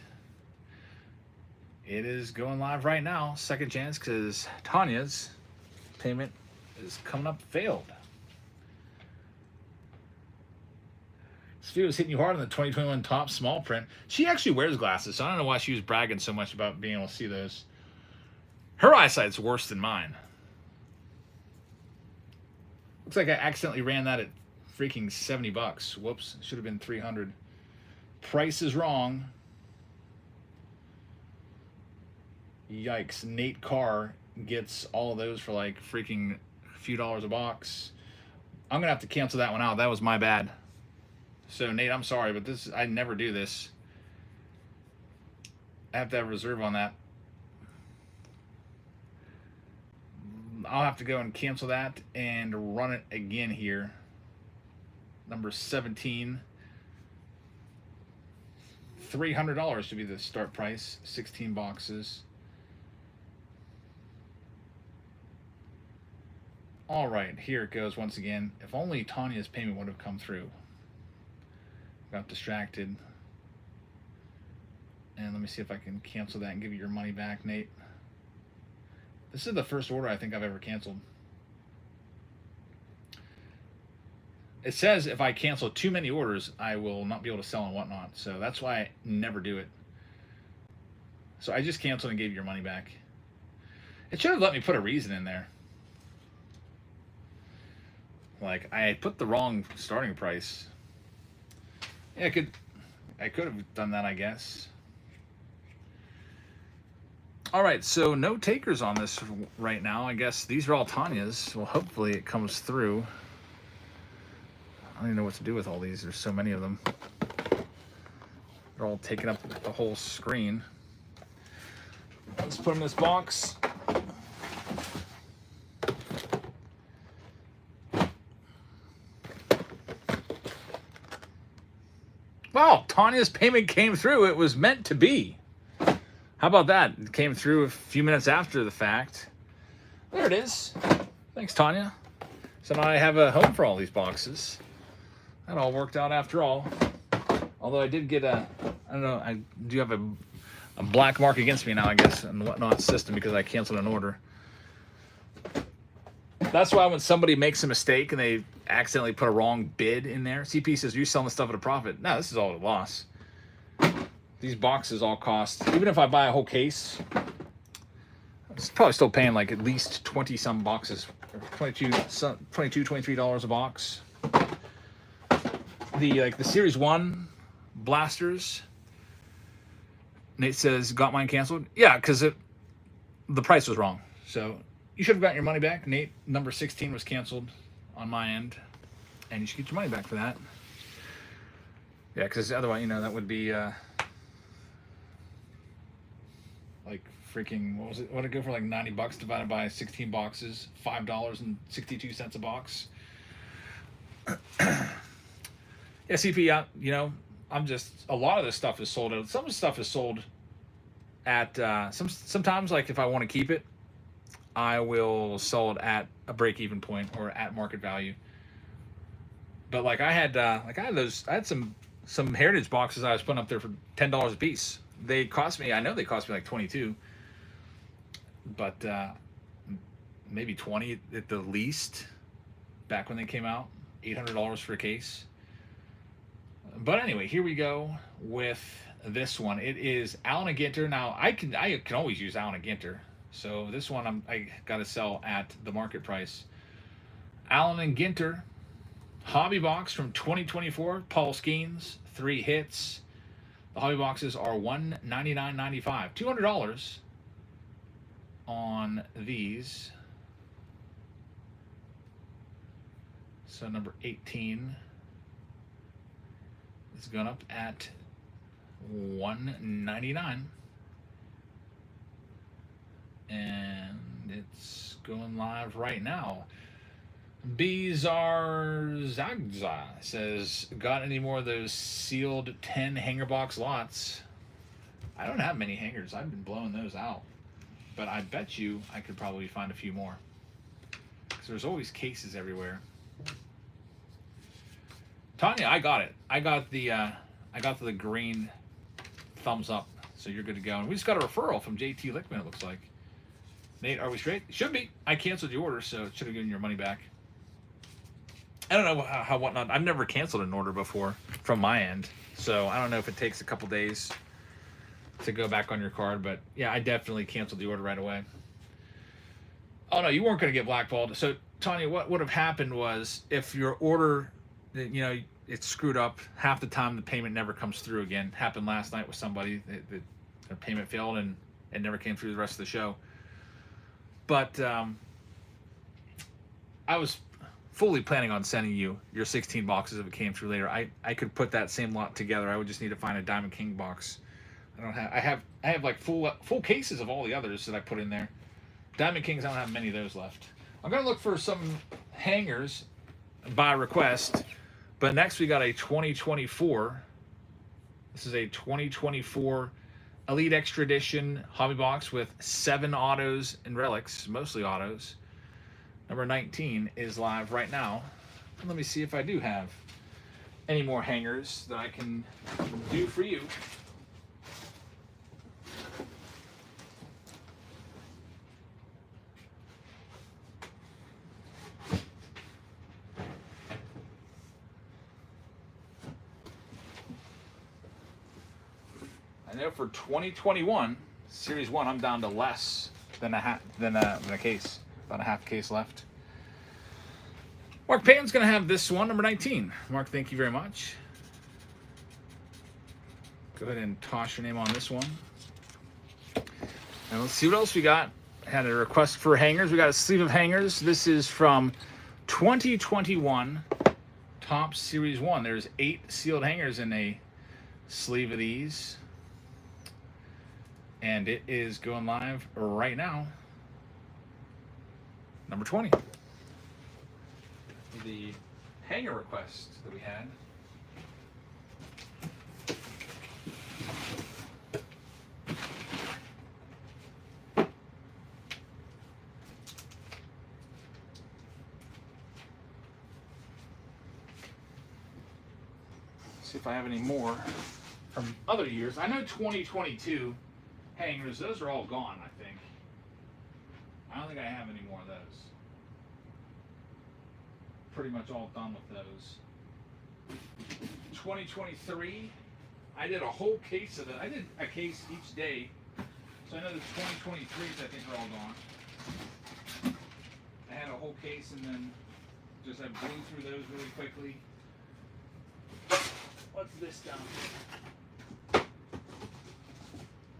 it is going live right now. Second chance because Tanya's payment is coming up failed. Sophia was hitting you hard on the 2021 top small print. She actually wears glasses, so I don't know why she was bragging so much about being able to see those. Her eyesight's worse than mine. Looks like I accidentally ran that at freaking 70 bucks. Whoops, it should have been 300. Price is wrong. Yikes, Nate Carr gets all of those for like freaking a few dollars a box. I'm gonna have to cancel that one out. That was my bad. So Nate, I'm sorry, but I never do this. I have to have a reserve on that. I'll have to go and cancel that and run it again here. Number 17. $300 to be the start price. 16 boxes. All right, here it goes once again. If only Tanya's payment would have come through. Got distracted. And let me see if I can cancel that and give you your money back, Nate. This is the first order I think I've ever canceled. It says if I cancel too many orders, I will not be able to sell and whatnot. So that's why I never do it. So I just canceled and gave you your money back. It should have let me put a reason in there. Like, I put the wrong starting price. Yeah, I could have done that, I guess. All right, so no takers on this right now. I guess these are all Tanya's. Well, hopefully it comes through. I don't even know what to do with all these. There's so many of them. They're all taking up the whole screen. Let's put them in this box. Wow, Tanya's payment came through. It was meant to be. How about that? It came through a few minutes after the fact. There it is. Thanks, Tanya. So now I have a home for all these boxes. That all worked out after all. Although I did get I don't know, I do have a black mark against me now, I guess, and whatnot system because I canceled an order. That's why when somebody makes a mistake and they accidentally put a wrong bid in there, CP says, you're selling the stuff at a profit. No, this is all at a loss. These boxes all cost, even if I buy a whole case, I'm probably still paying like at least 20 some boxes, $22, $23 a box. The Series 1 blasters, Nate says, got mine canceled. Yeah, because the price was wrong. So you should have gotten your money back. Nate, number 16 was canceled on my end, and you should get your money back for that. Yeah, because otherwise, you know, that would be like freaking, what was it? What did it go for? Like $90 divided by 16 boxes, $5.62 a box. Yeah, CP, you know, a lot of this stuff is sold out. Some of the stuff is sold at, sometimes, like if I want to keep it, I will sell it at a break-even point or at market value. But like I had some Heritage boxes I was putting up there for $10 a piece. They cost me, I know they cost me like 22, but maybe 20 at the least back when they came out. $800 for a case. But anyway, here we go with this one. It is Allen & Ginter. Now I can always use Allen & Ginter. So this one I got to sell at the market price. Allen & Ginter hobby box from 2024. Paul Skeens, 3 hits. The hobby boxes are $199.95. $200 on these. So number 18 is going up at $199. And it's going live right now. Bizarre says, got any more of those sealed 10 hanger box lots? I don't have many hangers. I've been blowing those out. But I bet you I could probably find a few more. Because there's always cases everywhere. Tanya, I got it. I got the green thumbs up. So you're good to go. And we just got a referral from JT Lickman, it looks like. Nate, are we straight? Should be. I canceled the order, so it should have given your money back. I don't know how whatnot. I've never canceled an order before from my end, so I don't know if it takes a couple days to go back on your card. But yeah, I definitely canceled the order right away. Oh no, you weren't going to get blackballed. So Tanya, what would have happened was if your order, you know, it's screwed up, half the time the payment never comes through again. Happened last night with somebody. The payment failed and it never came through the rest of the show. But I was fully planning on sending you your 16 boxes if it came through later. I could put that same lot together. I would just need to find a Diamond King box. I have like full cases of all the others that I put in there. Diamond Kings, I don't have many of those left. I'm going to look for some hangers by request. But next we got a 2024. This is a 2024 Elite Extra Edition hobby box with 7 autos and relics, mostly autos. Number 19 is live right now. And let me see if I do have any more hangers that I can do for you. I know for 2021 Series 1, I'm down to less than a case, about a half case left. Mark Payton's going to have this one, number 19. Mark, thank you very much. Go ahead and toss your name on this one. And let's see what else we got. Had a request for hangers. We got a sleeve of hangers. This is from 2021 Topps Series 1. There's 8 sealed hangers in a sleeve of these. And it is going live right now. Number 20. The hanger request that we had. See if I have any more from other years. I know 2022 hangers, those are all gone, I think. I don't think I have any more of those. Pretty much all done with those. 2023, I did a whole case of it. I did a case each day. So I know the 2023s I think are all gone. I had a whole case and then just I blew through those really quickly. What's this down here?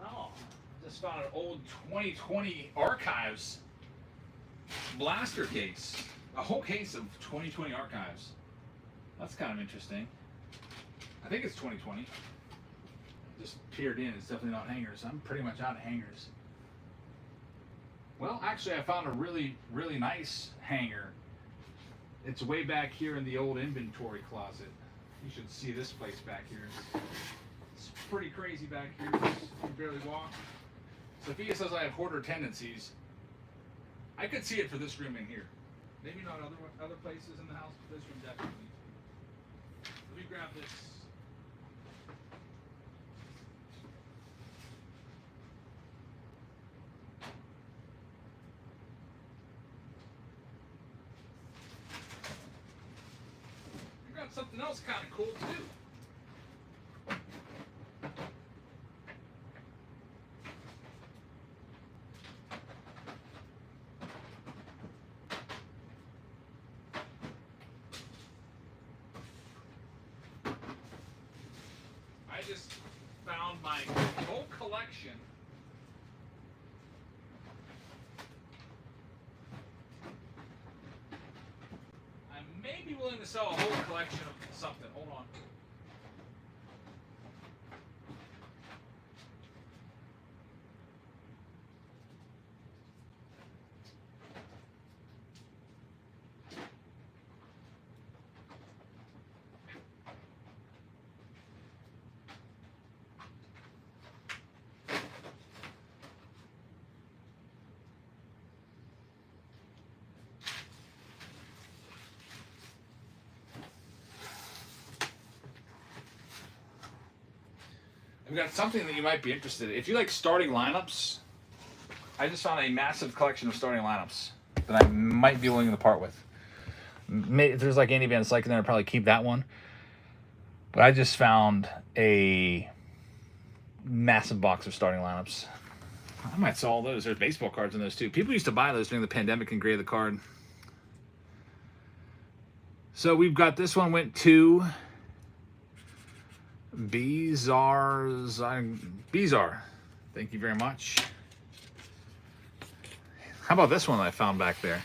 Oh, just found an old 2020 Archives blaster case. A whole case of 2020 Archives. That's kind of interesting. I think it's 2020. Just peered in. It's definitely not hangers. I'm pretty much out of hangers. Well, actually, I found a really, really nice hanger. It's way back here in the old inventory closet. You should see this place back here. It's pretty crazy back here. You can barely walk. Sophia says I have hoarder tendencies. I could see it for this room in here. Maybe not other places in the house, but this room definitely. Let me grab this. I got something else kind of cool too. I just found my whole collection I may be willing to sell a whole collection of something. Hold on. We've got something that you might be interested in. If you like starting lineups, I just found a massive collection of starting lineups that I might be willing to part with. If there's like any bands like that, I'd probably keep that one. But I just found a massive box of starting lineups. I might sell all those. There's baseball cards in those too. People used to buy those during the pandemic and grade the card. So we've got this one went to Bizarre. Thank you very much. How about this one that I found back there?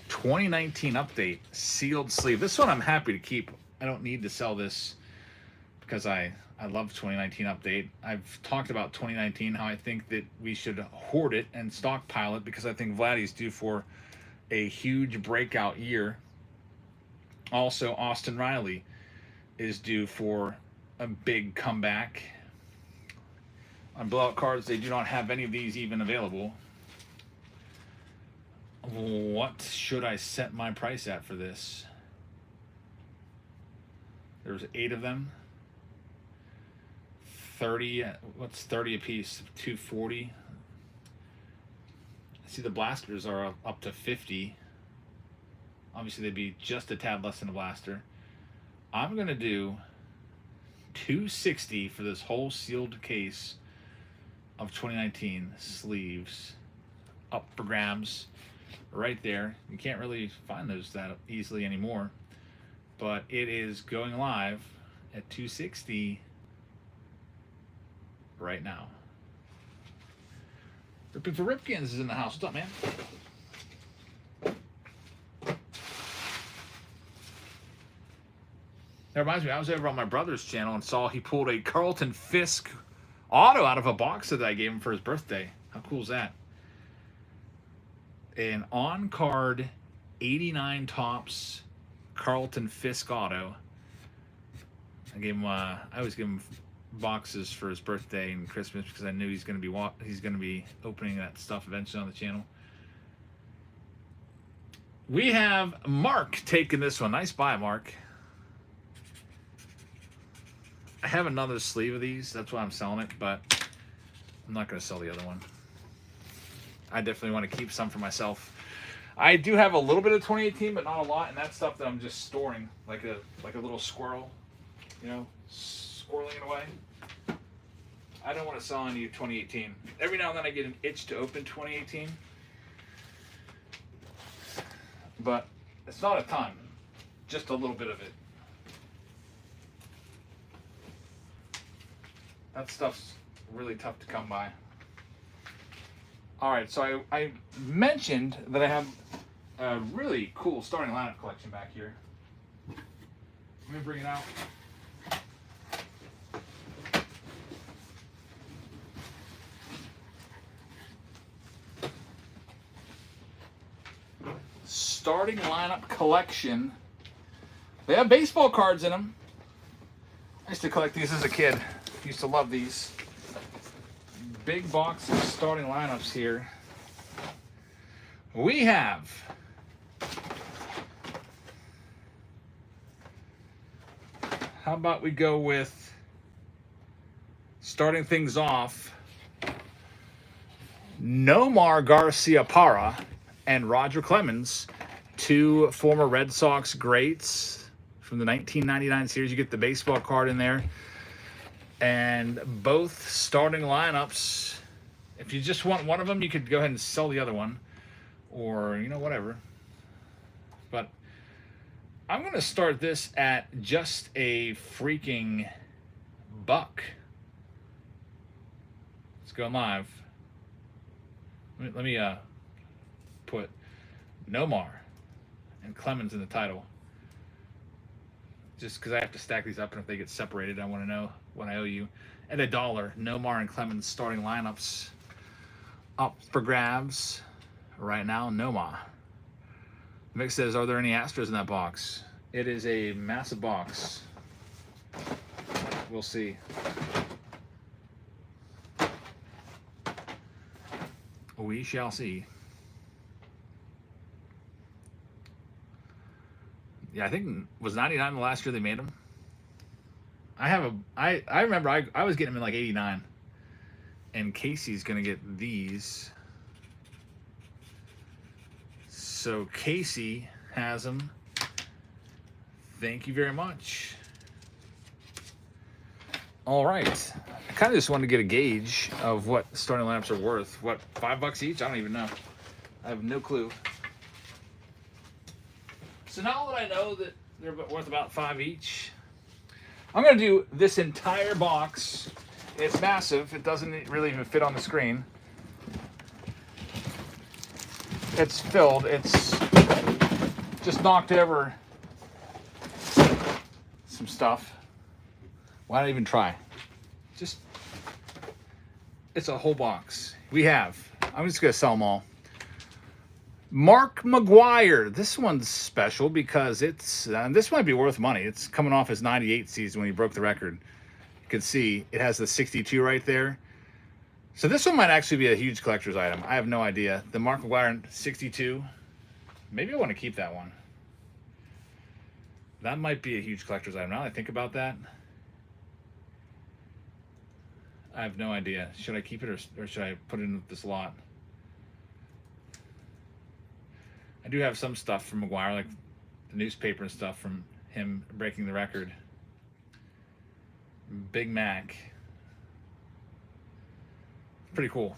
2019 update, sealed sleeve. This one I'm happy to keep. I don't need to sell this because I love 2019 update. I've talked about 2019, how I think that we should hoard it and stockpile it because I think Vladdy's due for a huge breakout year. Also, Austin Riley is due for a big comeback. On blowout cards, they do not have any of these even available. What should I set my price at for this? There's 8 of them. 30, what's 30 a piece? 240. I see the blasters are up to 50. Obviously, they'd be just a tad less than a blaster. I'm going to do 260 for this whole sealed case of 2019 sleeves. Up for grabs right there. You can't really find those that easily anymore. But it is going live at 260 right now. Ripping for Ripkins is in the house. What's up, man? That reminds me, I was over on my brother's channel and saw he pulled a Carlton Fisk auto out of a box that I gave him for his birthday. How cool is that? An on-card 89 tops Carlton Fisk auto. I gave him. I always give him boxes for his birthday and Christmas because I knew he's going to be opening that stuff eventually on the channel. We have Mark taking this one. Nice buy, Mark. I have another sleeve of these. That's why I'm selling it, but I'm not going to sell the other one. I definitely want to keep some for myself. I do have a little bit of 2018, but not a lot, and that's stuff that I'm just storing like a little squirrel, you know, squirreling it away. I don't want to sell any 2018. Every now and then I get an itch to open 2018, but it's not a ton, just a little bit of it. That stuff's really tough to come by. All right, so I mentioned that I have a really cool starting lineup collection back here. Let me bring it out. Starting lineup collection. They have baseball cards in them. I used to collect these as a kid. Used to love these. Big box of starting lineups here. We have how about we go with starting things off Nomar Garciaparra and Roger Clemens, 2 former Red Sox greats from the 1999 series. You get the baseball card in there. And both starting lineups, if you just want one of them, you could go ahead and sell the other one. Or, you know, whatever. But I'm going to start this at just a freaking buck. It's going live. Let me put Nomar and Clemens in the title. Just because I have to stack these up, and if they get separated, I want to know what I owe you. At $1, Nomar and Clemens starting lineups up for grabs right now. Nomar. Mick says, are there any Astros in that box? It is a massive box. We'll see. We shall see. Yeah, I think was 99 the last year they made them. I remember I was getting them in like 89. And Casey's gonna get these. So Casey has them. Thank you very much. All right. I kind of just wanted to get a gauge of what starting lineups are worth. What, $5 each? I don't even know. I have no clue. So now that I know that they're worth about $5 each, I'm going to do this entire box. It's massive. It doesn't really even fit on the screen. It's filled. It's just knocked over some stuff. Why not even try? Just, it's a whole box. We have, I'm just going to sell them all. Mark McGwire. This one's special because it's, this might be worth money. It's coming off his 98 season when he broke the record. You can see it has the 62 right there. So this one might actually be a huge collector's item. I have no idea. The Mark McGwire 62. Maybe I want to keep that one. That might be a huge collector's item. Now that I think about that, I have no idea. Should I keep it or should I put it in this lot? I do have some stuff from McGwire, like the newspaper and stuff from him breaking the record. Big Mac. Pretty cool.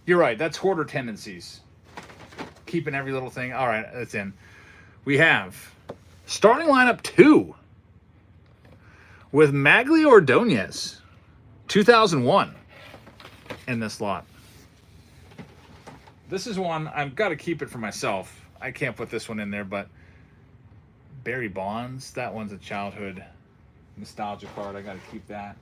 You're right. That's hoarder tendencies. Keeping every little thing. All right, that's in. We have starting lineup 2 with Magli Ordonez, 2001 in this lot. This is one I've got to keep it for myself. I can't put this one in there, but Barry Bonds, that one's a childhood nostalgia card. I got to keep that.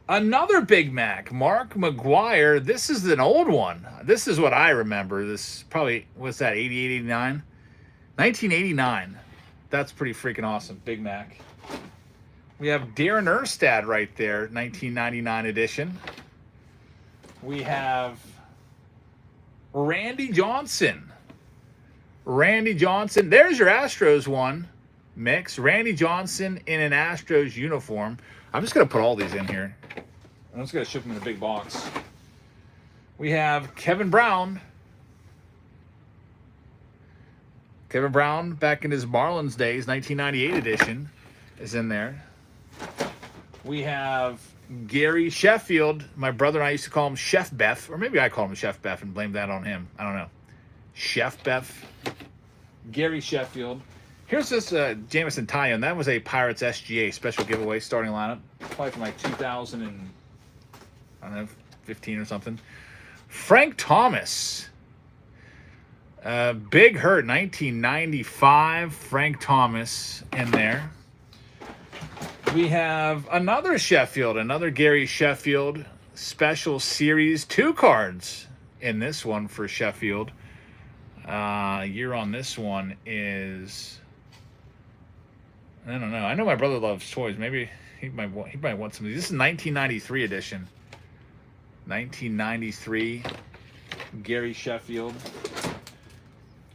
Another Big Mac, Mark McGwire. This is an old one. This is what I remember. This probably, what's that, 88, 89? 1989. That's pretty freaking awesome. Big Mac. We have Darren Erstad right there, 1999 edition. We have Randy Johnson. Randy Johnson. There's your Astros one mix. Randy Johnson in an Astros uniform. I'm just going to put all these in here. I'm just going to ship them in a big box. We have Kevin Brown. Kevin Brown back in his Marlins days, 1998 edition is in there. We have Gary Sheffield. My brother and I used to call him Chef Beth, or maybe I call him Chef Beth and blame that on him. I don't know. Chef Beth. Gary Sheffield. Here's this Jamison tie-in. That was a Pirates SGA special giveaway starting lineup. Probably from like 2015 or something. Frank Thomas. Big Hurt, 1995. Frank Thomas in there. We have another Sheffield, another Gary Sheffield special series 2 cards in this one for Sheffield. Year on this one is, I don't know. I know my brother loves toys. Maybe he might want some of these. This is 1993 edition. 1993 Gary Sheffield.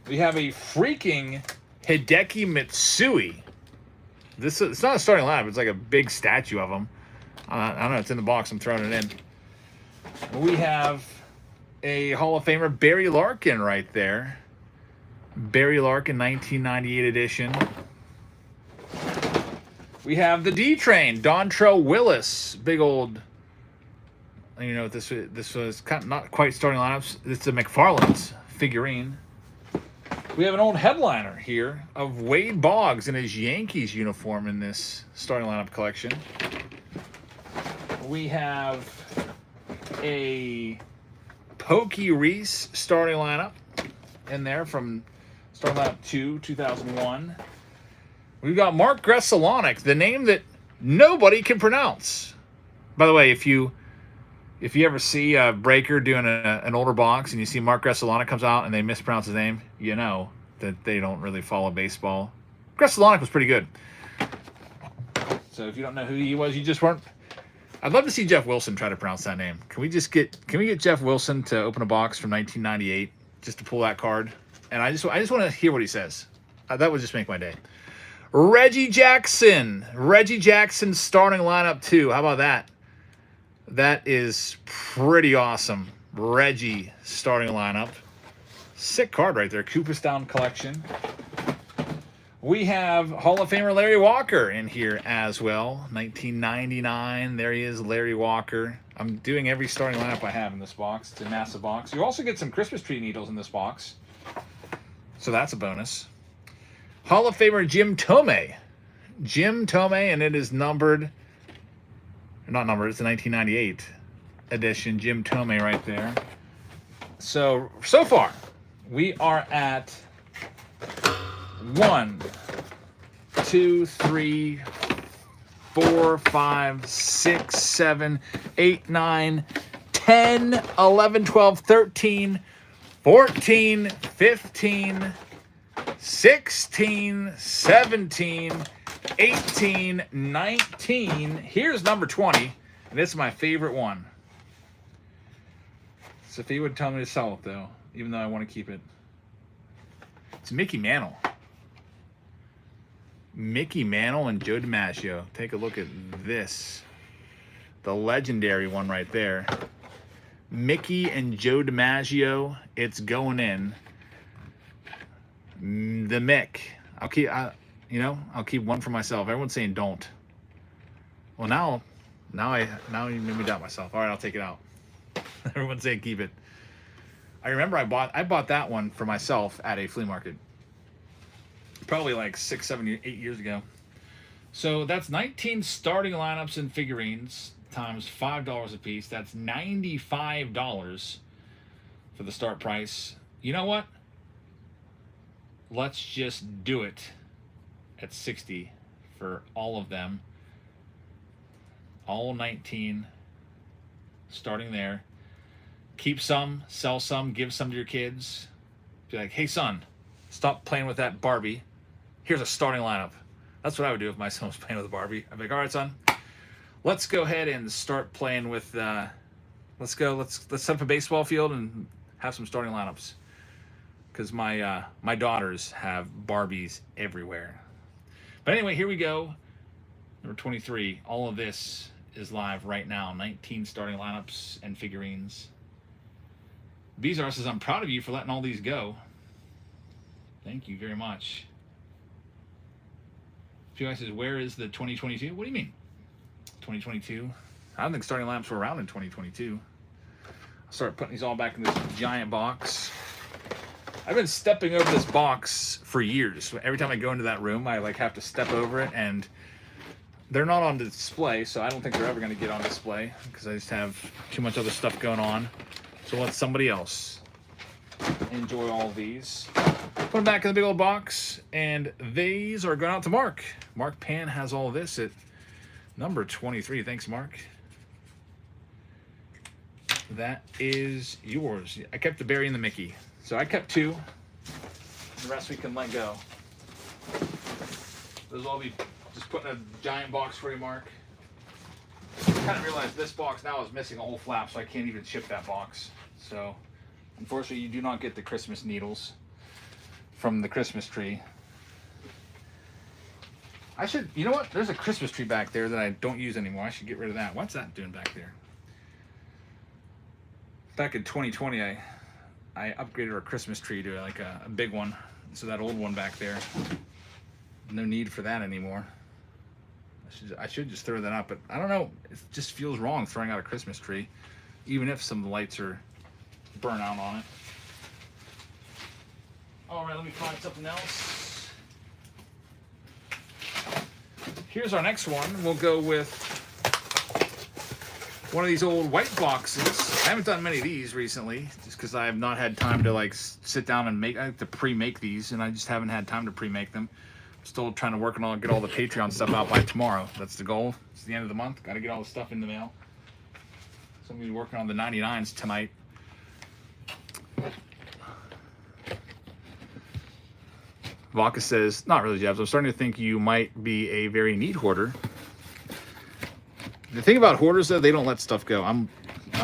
We have a freaking Hideki Matsui. This is, it's not a starting lineup. It's like a big statue of him. I don't know. It's in the box. I'm throwing it in. We have a Hall of Famer, Barry Larkin, right there. Barry Larkin, 1998 edition. We have the D-Train, Dontrell Willis. Big old, you know, this was kind of not quite starting lineups. It's a McFarland's figurine. We have an old headliner here of Wade Boggs in his Yankees uniform in this starting lineup collection. We have a Pokey Reese starting lineup in there from starting lineup 2, 2001. We've got Mark Gressalonic, the name that nobody can pronounce. By the way, if you ever see a breaker doing an older box and you see Mark Gressalonic comes out and they mispronounce his name, you know that they don't really follow baseball. Gressalonic was pretty good. So if you don't know who he was, you just weren't. I'd love to see Jeff Wilson try to pronounce that name. Can we get Jeff Wilson to open a box from 1998 just to pull that card? And I just want to hear what he says. That would just make my day. Reggie Jackson starting lineup 2. How about that? That is pretty awesome. Reggie starting lineup. Sick card right there. Cooperstown collection. We have Hall of Famer Larry Walker in here as well. 1999. There he is, Larry Walker. I'm doing every starting lineup I have in this box. It's a massive box. You also get some Christmas tree needles in this box. So that's a bonus. Hall of Famer Jim Tomei. And it is numbered. Not numbered, it's a 1998 edition. Jim Tomei right there. So far, we are at 1, 2, 3, 4, 5, 6, 7, 8, 9, 10, 11, 12, 13, 14, 15, 16, 17, 18, 19. Here's number 20, and this is my favorite one. Sophie would tell me to sell it, though, even though I want to keep it. It's Mickey Mantle. Mickey Mantle and Joe DiMaggio. Take a look at this. The legendary one right there. Mickey and Joe DiMaggio. It's going in. The Mick. I'll keep one for myself. Everyone's saying don't. Well, now you made me doubt myself. All right, I'll take it out. Everyone's saying keep it. I remember I bought that one for myself at a flea market. Probably like 6, 7, 8 years ago. So that's 19 starting lineups and figurines times $5 a piece. That's $95 for the start price. You know what? Let's just do it at $60 for all of them. All 19 starting there. Keep some, sell some, give some to your kids. Be like, hey son, stop playing with that Barbie. Here's a starting lineup. That's what I would do if my son was playing with a Barbie. I'd be like, all right, son, let's go ahead and start playing with, let's set up a baseball field and have some starting lineups. Because my daughters have Barbies everywhere. But anyway, here we go. Number 23. All of this is live right now. 19 starting lineups and figurines. Bizarre says, I'm proud of you for letting all these go. Thank you very much. PY says, where is the 2022? What do you mean? 2022? I don't think starting lineups were around in 2022. I'll start putting these all back in this giant box. I've been stepping over this box for years. Every time I go into that room, I have to step over it, and they're not on display, so I don't think they're ever going to get on display because I just have too much other stuff going on. So let somebody else enjoy all of these. Put them back in the big old box, and these are going out to Mark. Mark Pan has all of this at number 23. Thanks, Mark. That is yours. I kept the Barry and the Mickey. So I kept 2. The rest we can let go. Those will all be just put in a giant box for you, Mark. I kind of realized this box now is missing a whole flap, so I can't even ship that box. So, unfortunately, you do not get the Christmas needles from the Christmas tree. I should, you know what? There's a Christmas tree back there that I don't use anymore. I should get rid of that. What's that doing back there? Back in 2020, I upgraded our Christmas tree to like a big one. So that old one back there, no need for that anymore. I should just throw that out, but I don't know. It just feels wrong throwing out a Christmas tree, even if some of the lights are burnt out on it. All right, let me find something else. Here's our next one. We'll go with one of these old white boxes. I haven't done many of these recently, just because I have not had time to sit down and make. I have to pre-make these, and I just haven't had time to pre-make them. I'm still trying to work on get all the Patreon stuff out by tomorrow. That's the goal. It's the end of the month. Got to get all the stuff in the mail. So I'm gonna be working on the 99s tonight. Vodka says, not really, Jebs. I'm starting to think you might be a very neat hoarder. The thing about hoarders, though, they don't let stuff go. I'm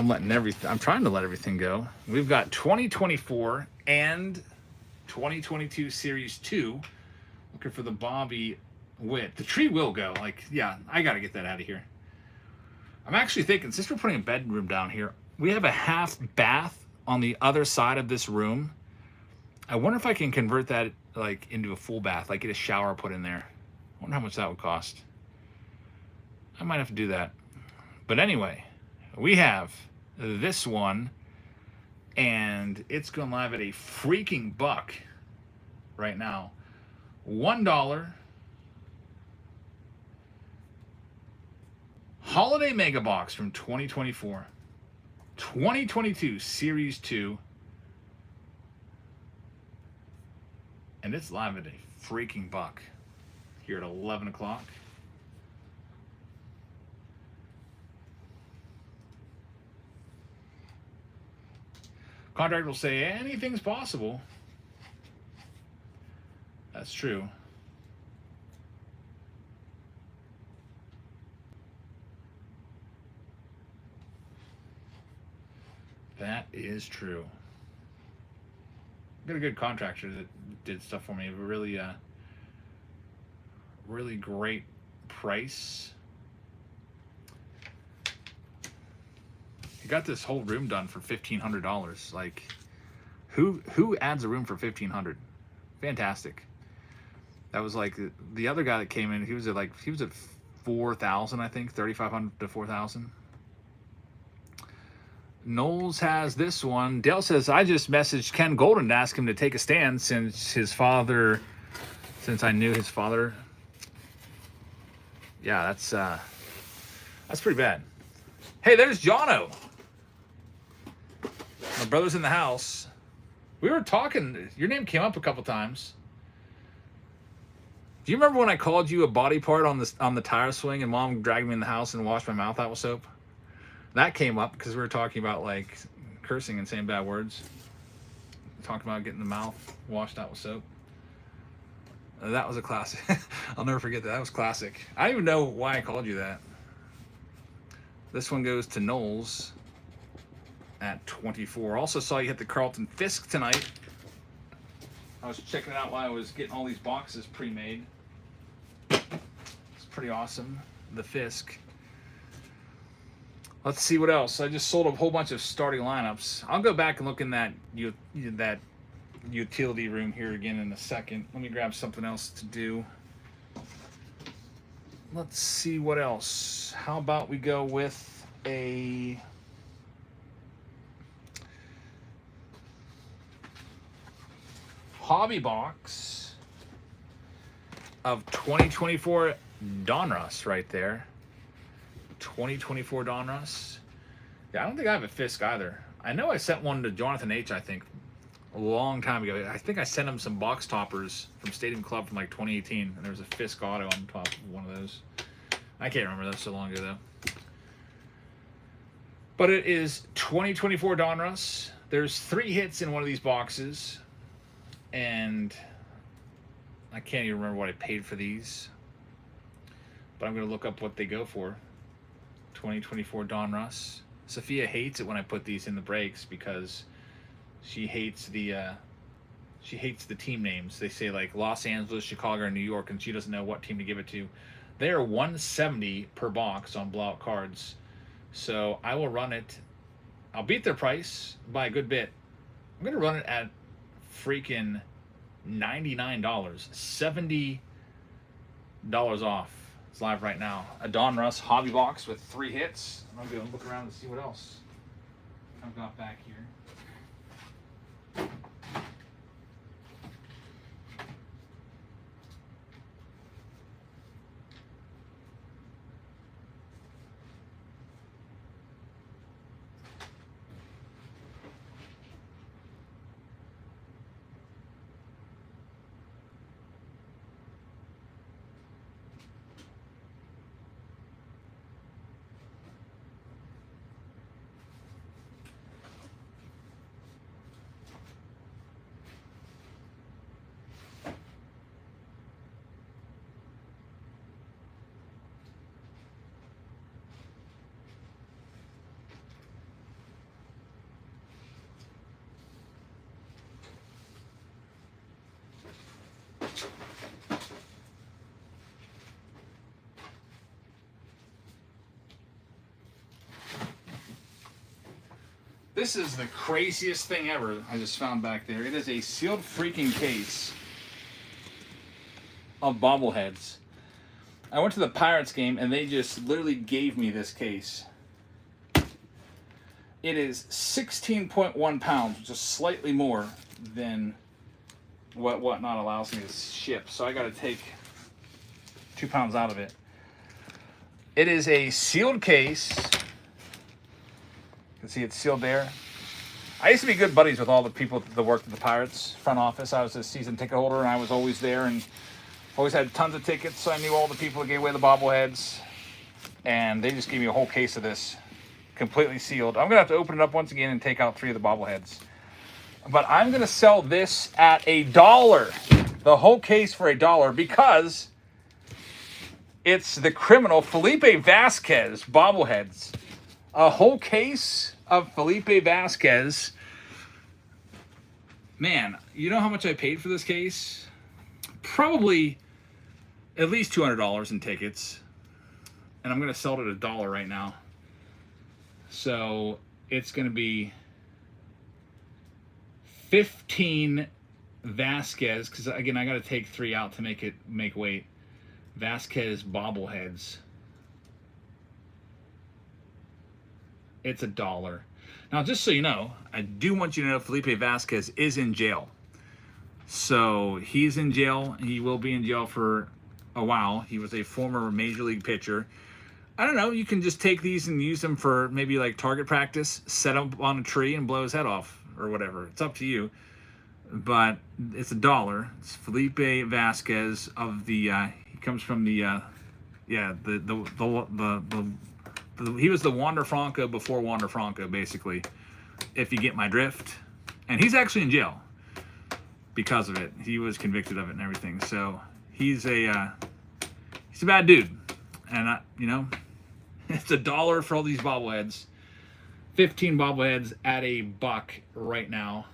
letting everything. I'm trying to let everything go. We've got 2024 and 2022 Series 2. Looking for the Bobby Witt. The tree will go. Yeah, I got to get that out of here. I'm actually thinking, since we're putting a bedroom down here, we have a half bath on the other side of this room. I wonder if I can convert that into a full bath, get a shower put in there. I wonder how much that would cost. I might have to do that. But anyway, we have this one, and it's going live at a freaking buck right now. $1 Holiday Mega Box from 2024. 2022 Series 2. And it's live at a freaking buck here at 11 o'clock. Contractor will say anything's possible. That's true. That is true. Got a good contractor that did stuff for me. A really, really great price. He got this whole room done for $1,500. Like, who adds a room for $1,500? Fantastic. That was like the other guy that came in. He was at 4,000, I think, 3,500 to 4,000. Knowles has this one. Dale says, I just messaged Ken Golden to ask him to take a stand since I knew his father. Yeah, that's pretty bad. Hey, there's Jono. My brother's in the house. We were talking. Your name came up a couple times. Do you remember when I called you a body part on the tire swing and Mom dragged me in the house and washed my mouth out with soap? That came up because we were talking about like cursing and saying bad words. Talking about getting the mouth washed out with soap. That was a classic. I'll never forget that. That was classic. I don't even know why I called you that. This one goes to Knowles at 24. Also saw you hit the Carlton Fisk tonight. I was checking it out while I was getting all these boxes pre-made. It's pretty awesome. The Fisk. Let's see what else. I just sold a whole bunch of starting lineups. I'll go back and look in that utility room here again in a second. Let me grab something else to do. Let's see what else. How about we go with a hobby box of 2024 Donruss right there. 2024 Donruss. Yeah, I don't think I have a Fisk either. I know I sent one to Jonathan H., I think, a long time ago. I think I sent him some box toppers from Stadium Club from like 2018, and there was a Fisk auto on top of one of those. I can't remember. That was so long ago, though. But it is 2024 Donruss. There's 3 hits in one of these boxes, and I can't even remember what I paid for these. But I'm going to look up what they go for. 2024 Donruss. Sophia hates it when I put these in the breaks because she hates the team names. They say like Los Angeles, Chicago, or New York, and she doesn't know what team to give it to. They are $170 per box on Blowout cards. So I will run it. I'll beat their price by a good bit. I'm going to run it at freaking $99. $70 off. It's live right now. A Donruss hobby box with 3 hits. I'm going to look around and see what else I've got back here. This is the craziest thing ever I just found back there. It is a sealed freaking case of bobbleheads. I went to the Pirates game and they just literally gave me this case. It is 16.1 pounds, which is slightly more than what Whatnot allows me to ship. So I got to take 2 pounds out of it. It is a sealed case. You can see it's sealed there. I used to be good buddies with all the people that worked at the Pirates front office. I was a season ticket holder, and I was always there, and always had tons of tickets, so I knew all the people that gave away the bobbleheads. And they just gave me a whole case of this, completely sealed. I'm going to have to open it up once again and take out 3 of the bobbleheads. But I'm going to sell this at $1. The whole case for $1 because it's the criminal Felipe Vasquez bobbleheads. A whole case of Felipe Vasquez. Man, you know how much I paid for this case? Probably at least $200 in tickets. And I'm going to sell it at $1 right now. So it's going to be 15 Vasquez, because again, I got to take 3 out to make weight. Vasquez bobbleheads. It's $1. Now, just so you know, I do want you to know Felipe Vasquez is in jail. So he's in jail. He will be in jail for a while. He was a former major league pitcher. I don't know. You can just take these and use them for maybe like target practice, set him on a tree and blow his head off or whatever. It's up to you. But it's $1. It's Felipe Vasquez of the. He comes from the. He was the Wander Franco before Wander Franco, basically. If you get my drift, and he's actually in jail because of it. He was convicted of it and everything. So he's a bad dude, and you know, it's $1 for all these bobbleheads. 15 bobbleheads at $1 right now.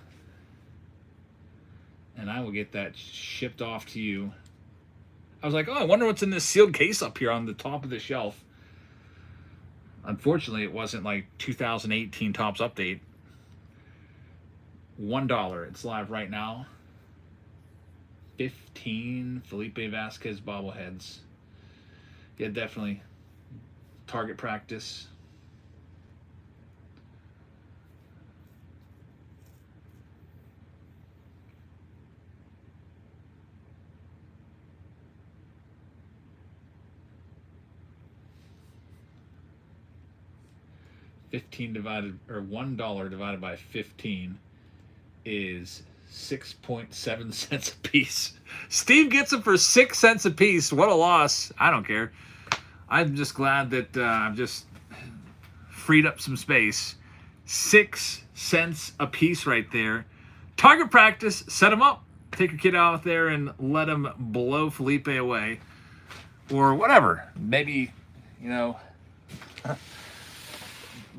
And I will get that shipped off to you. I was like, oh, I wonder what's in this sealed case up here on the top of the shelf. Unfortunately, it wasn't like 2018 Topps Update. $1. It's live right now. 15 Felipe Vasquez bobbleheads. Yeah, definitely. Target practice. $1 divided by 15 is 6.7 cents a piece. Steve gets them for 6 cents a piece. What a loss. I don't care. I'm just glad that I've just freed up some space. 6 cents a piece right there. Target practice. Set them up. Take your kid out there and let him blow Felipe away. Or whatever. Maybe, you know...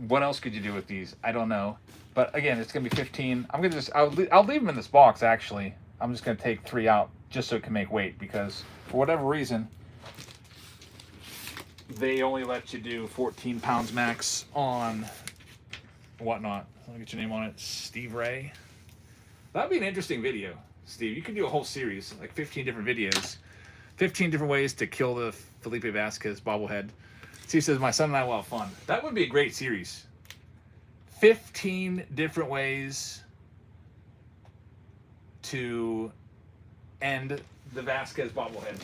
What else could you do with these? I don't know. But again, it's going to be 15. I'm going to I'll leave them in this box, actually. I'm just going to take 3 out just so it can make weight because for whatever reason, they only let you do 14 pounds max on whatnot. Let me get your name on it. Steve Ray. That'd be an interesting video, Steve. You could do a whole series, like 15 different videos. 15 different ways to kill the Felipe Vasquez bobblehead. Steve says, my son and I will have fun. That would be a great series. 15 different ways to end the Vasquez bobblehead.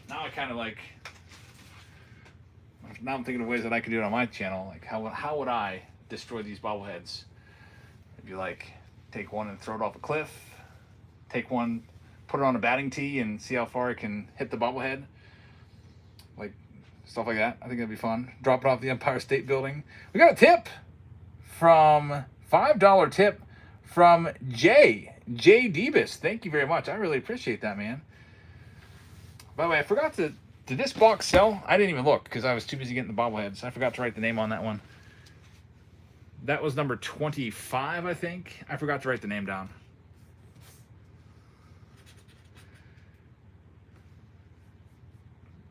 Now I kind of like... Now I'm thinking of ways that I could do it on my channel. Like, how would I destroy these bobbleheads? Maybe like, take one and throw it off a cliff. Take one... Put it on a batting tee and see how far it can hit the bobblehead. Like, stuff like that. I think that'd be fun. Drop it off the Empire State Building. We got a tip from $5 tip from Jay Debus. Thank you very much. I really appreciate that, man. By the way, I forgot to... Did this box sell? I didn't even look because I was too busy getting the bobbleheads. I forgot to write the name on that one. That was number 25, I think. I forgot to write the name down.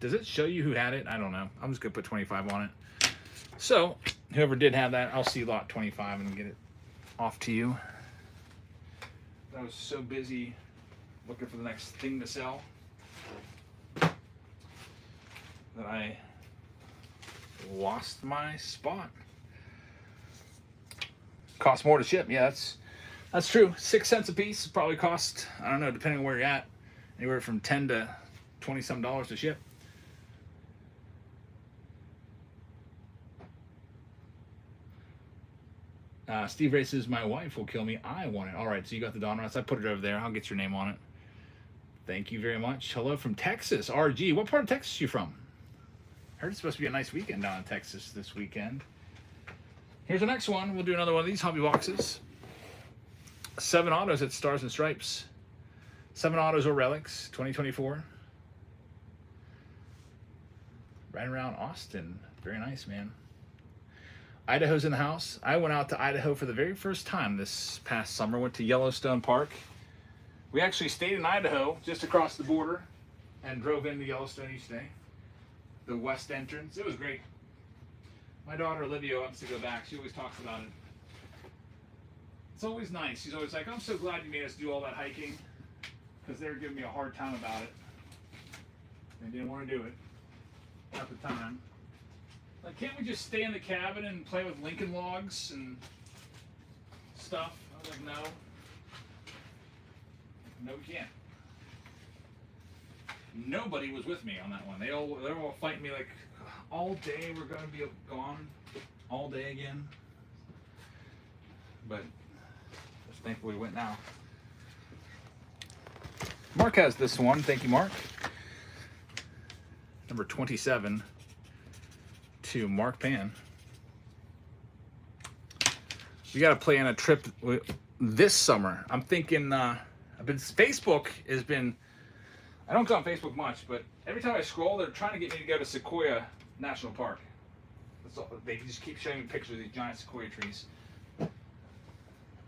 Does it show you who had it? I don't know. I'm just going to put 25 on it. So, whoever did have that, I'll see lot 25 and get it off to you. I was so busy looking for the next thing to sell that I lost my spot. Costs more to ship. Yeah, that's true. 6 cents a piece probably cost, I don't know, depending on where you're at, anywhere from 10 to 20 some dollars to ship. Steve Ray says, my wife will kill me. I want it. All right, so you got the Donruss. I put it over there. I'll get your name on it. Thank you very much. Hello from Texas. RG. What part of Texas are you from? I heard it's supposed to be a nice weekend down in Texas this weekend. Here's the next one. We'll do another one of these hobby boxes. 7 autos at Stars and Stripes. 7 autos or relics, 2024. Right around Austin. Very nice, man. Idaho's in the house. I went out to Idaho for the very first time this past summer. Went to Yellowstone Park. We actually stayed in Idaho, just across the border, and drove into Yellowstone each day. The west entrance. It was great. My daughter Olivia wants to go back. She always talks about it. It's always nice. She's always like, I'm so glad you made us do all that hiking, because they were giving me a hard time about it. They didn't want to do it at the time. Like, can't we just stay in the cabin and play with Lincoln logs and stuff? I was like, no. No, we can't. Nobody was with me on that one. They were all fighting me like, all day we're going to be gone, all day again. But just thankfully we went now. Mark has this one. Thank you, Mark. Number 27 to Mark Pan. We got to plan a trip this summer. I'm thinking, Facebook has been, I don't go on Facebook much, but every time I scroll, they're trying to get me to go to Sequoia National Park. That's all, they just keep showing me pictures of these giant sequoia trees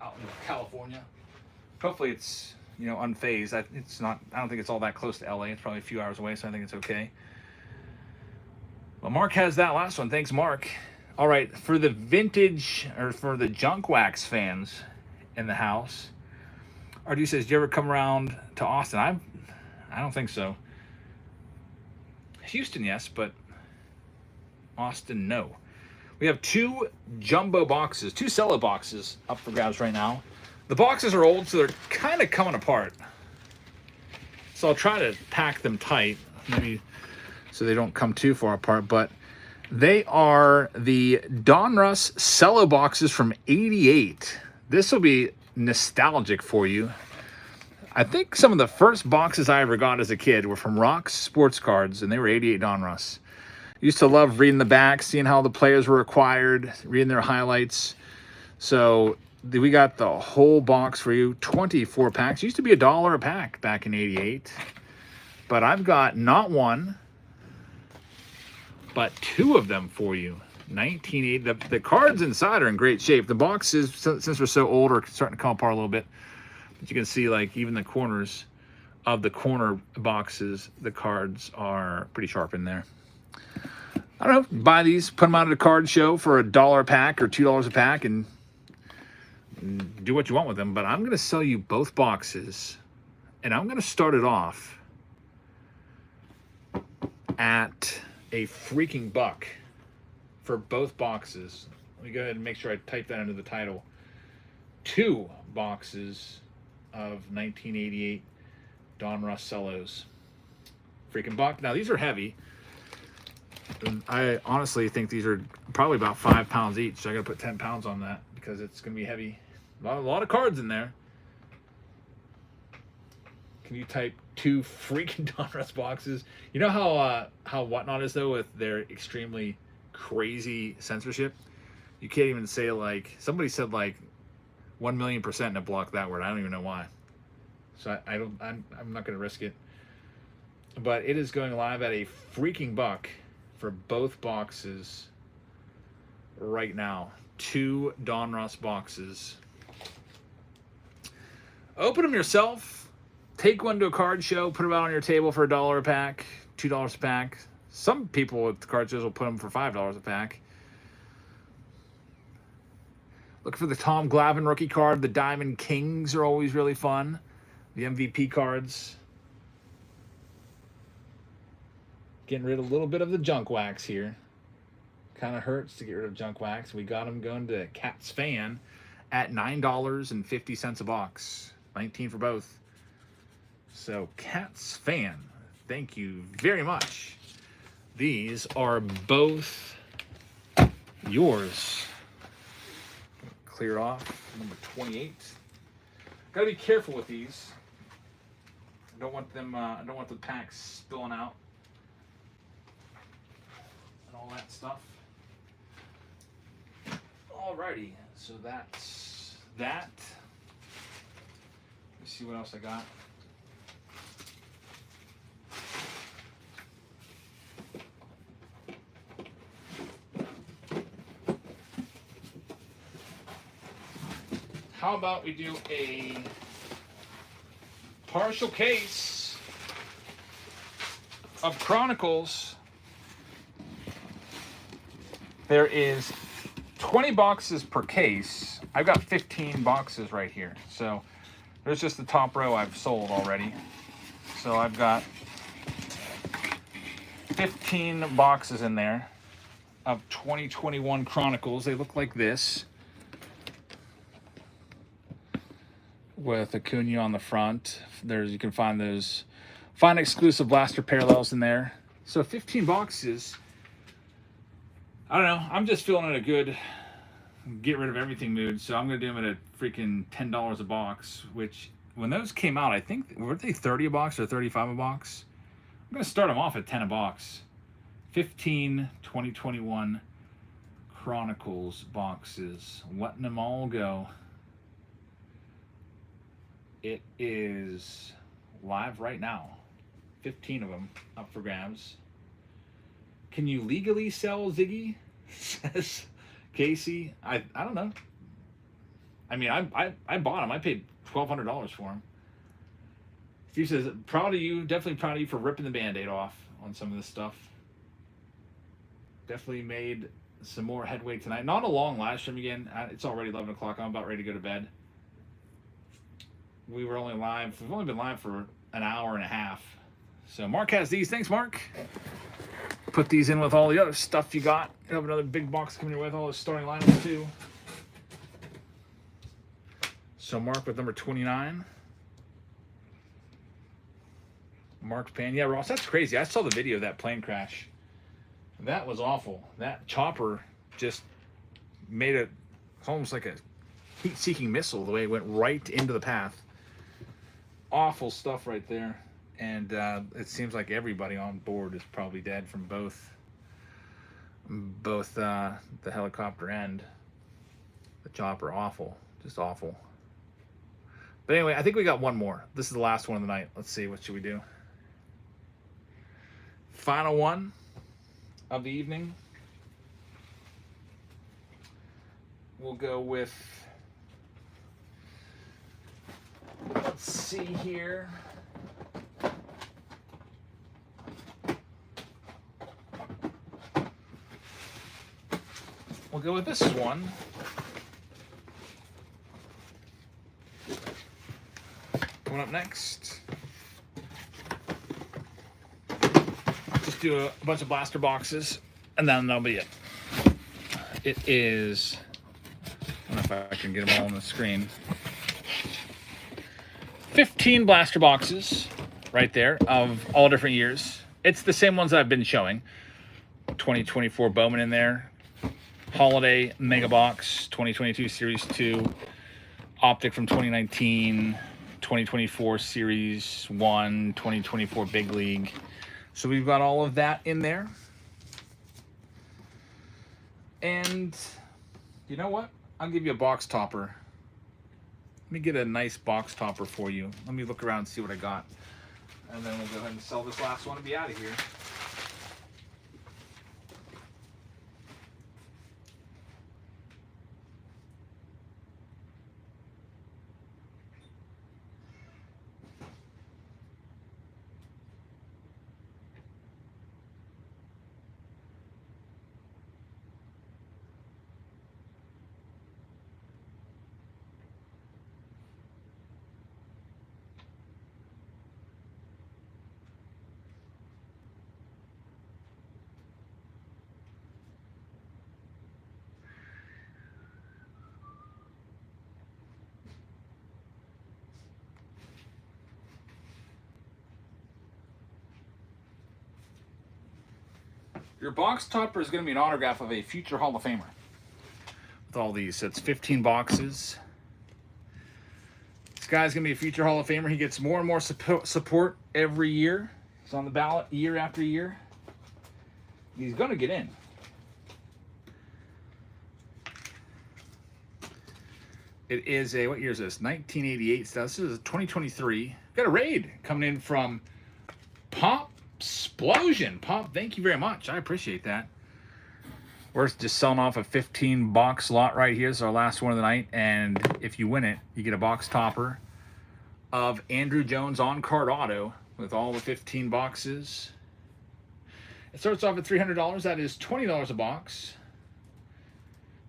out in California. Hopefully it's, you know, unfazed. It's not, I don't think it's all that close to LA. It's probably a few hours away, so I think it's okay. Well, Mark has that last one. Thanks, Mark. All right, for the vintage, or for the junk wax fans in the house, RD says, do you ever come around to Austin? I don't think so. Houston, yes, but Austin, no. We have 2 jumbo boxes, 2 cello boxes up for grabs right now. The boxes are old, so they're kind of coming apart. So I'll try to pack them tight, maybe so they don't come too far apart, but they are the Donruss cello boxes from '88. This will be nostalgic for you. I think some of the first boxes I ever got as a kid were from Rock's Sports Cards, and they were '88 Donruss. Used to love reading the back, seeing how the players were acquired, reading their highlights. So we got the whole box for you, 24 packs. Used to be $1 a pack back in '88. But I've got not one, but 2 of them for you. 1980. The cards inside are in great shape. The boxes, since they're so old, are starting to come apart a little bit. But you can see, like, even the corners of the corner boxes, the cards are pretty sharp in there. I don't know. Buy these, put them out at a card show for $1 a pack or $2 a pack, and do what you want with them. But I'm going to sell you both boxes, and I'm going to start it off at a freaking buck for both boxes. Let me go ahead and make sure I type that into the title. 2 boxes of 1988 Donruss cellos. Freaking buck. Now, these are heavy. I honestly think these are probably about 5 pounds each. So I got to put 10 pounds on that because it's going to be heavy. A lot of cards in there. Can you type 2 freaking Donruss boxes? You know how Whatnot is, though, with their extremely crazy censorship? You can't even say, like, somebody said, like, 1,000,000% and it blocked that word. I don't even know why. So I'm not going to risk it. But it is going live at a freaking buck for both boxes right now. 2 Donruss boxes. Open them yourself. Take one to a card show, put them out on your table for $1 a pack, $2 a pack. Some people at the card shows will put them for $5 a pack. Look for the Tom Glavine rookie card. The Diamond Kings are always really fun. The MVP cards. Getting rid of a little bit of the junk wax here. Kind of hurts to get rid of junk wax. We got them going to Cat's Fan at $9.50 a box. 19 for both. So, Cat's Fan, thank you very much. These are both yours. Clear off number 28. Gotta be careful with these. I don't want them. I don't want the packs spilling out and all that stuff. Alrighty, so that's that. Let's see what else I got. How about we do a partial case of Chronicles? There is 20 boxes per case. I've got 15 boxes right here. So there's just the top row I've sold already. So I've got 15 boxes in there of 2021 Chronicles. They look like this, with Acuna on the front. You can find those exclusive blaster parallels in there. So 15 boxes. I don't know. I'm just feeling in a good get rid of everything mood. So I'm going to do them at a freaking $10 a box, which when those came out, I think, were they 30 a box or 35 a box? I'm going to start them off at 10 a box. 15 2021 Chronicles boxes. Letting them all go. It is live right now. 15 of them up for grabs. Can you legally sell Ziggy? Says Casey. I don't know. I mean, I bought him. I paid $1,200 for him. Steve says, proud of you. Definitely proud of you for ripping the Band-Aid off on some of this stuff. Definitely made some more headway tonight. Not a long live stream again. It's already 11 o'clock. I'm about ready to go to bed. We've only been live for an hour and a half. So Mark has these. Thanks, Mark. Put these in with all the other stuff you got. You have another big box coming your way with all the starting lineups too. So Mark with number 29. Mark's pan. Yeah, Ross, that's crazy. I saw the video of that plane crash. That was awful. That chopper just made it almost like a heat-seeking missile, the way it went right into the path. Awful stuff right there. And it seems like everybody on board is probably dead from both the helicopter and the chopper. Awful. Just awful. But anyway, I think we got one more. This is the last one of the night. Let's see. What should we do? Final one of the evening. We'll go with... Let's see here. We'll go with this one. Coming up next. Just do a bunch of blaster boxes, and then that'll be it. It is... I don't know if I can get them all on the screen. 15 blaster boxes right there of all different years. It's the same ones I've been showing. 2024 Bowman in there. Holiday Mega Box, 2022 Series 2. Optic from 2019. 2024 Series 1. 2024 Big League. So we've got all of that in there. And you know what? I'll give you a box topper. Let me get a nice box topper for you. Let me look around and see what I got. And then we'll go ahead and sell this last one and be out of here. Your box topper is going to be an autograph of a future Hall of Famer. With all these, so it's 15 boxes. This guy's going to be a future Hall of Famer. He gets more and more support every year. He's on the ballot year after year. He's going to get in. It is a, what year is this? 1988 stuff. This is a 2023. Got a raid coming in from Pop Explosion. Pop, thank you very much. I appreciate that. We're just selling off a 15-box lot right here. This is our last one of the night. And if you win it, you get a box topper of Andrew Jones on-card auto with all the 15 boxes. It starts off at $300. That is $20 a box.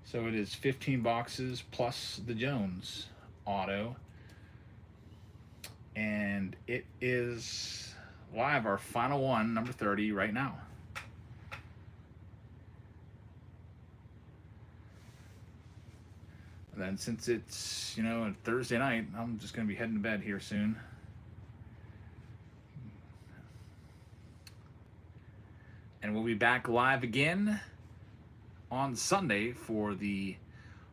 So it is 15 boxes plus the Jones auto. And it is live, our final one, number 30, right now. And then since it's, you know, a Thursday night, I'm just going to be heading to bed here soon. And we'll be back live again on Sunday for the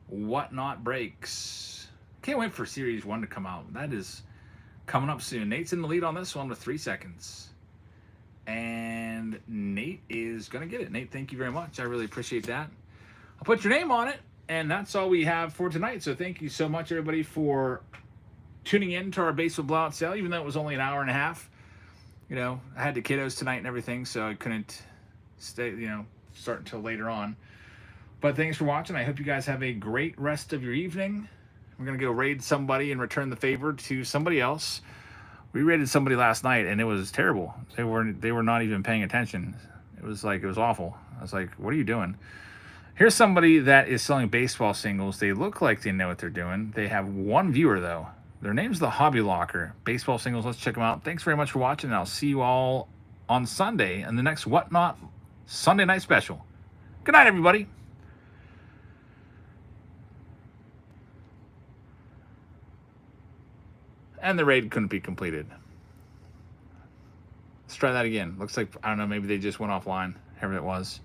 Whatnot Breaks. Can't wait for Series 1 to come out. That is coming up soon. Nate's in the lead on this one with 3 seconds. And Nate is going to get it. Nate, thank you very much. I really appreciate that. I'll put your name on it. And that's all we have for tonight. So thank you so much, everybody, for tuning in to our baseball blowout sale, even though it was only an hour and a half. You know, I had the kiddos tonight and everything, so I couldn't stay, you know, start until later on. But thanks for watching. I hope you guys have a great rest of your evening. We're going to go raid somebody and return the favor to somebody else. We raided somebody last night, and it was terrible. They were not even paying attention. It was awful. I was like, what are you doing? Here's somebody that is selling baseball singles. They look like they know what they're doing. They have one viewer, though. Their name's The Hobby Locker. Baseball singles, let's check them out. Thanks very much for watching, and I'll see you all on Sunday in the next Whatnot Sunday night special. Good night, everybody. And the raid couldn't be completed. Let's try that again. Looks like, I don't know, maybe they just went offline, however it was.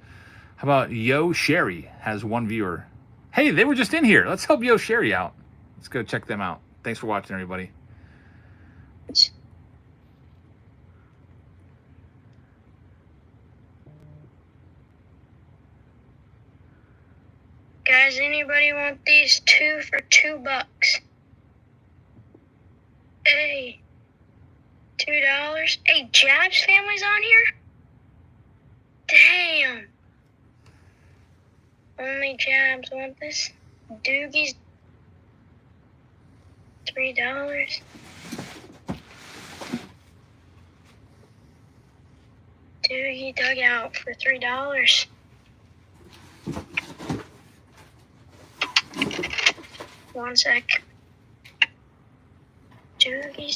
How about Yo Sherry has one viewer? Hey, they were just in here. Let's help Yo Sherry out. Let's go check them out. Thanks for watching, everybody. Guys, anybody want these two for $2? Hey, $2. Hey, Jabs family's on here? Damn. Only Jabs want this. Doogie's $3. Doogie dug out for $3. One sec. Doogie's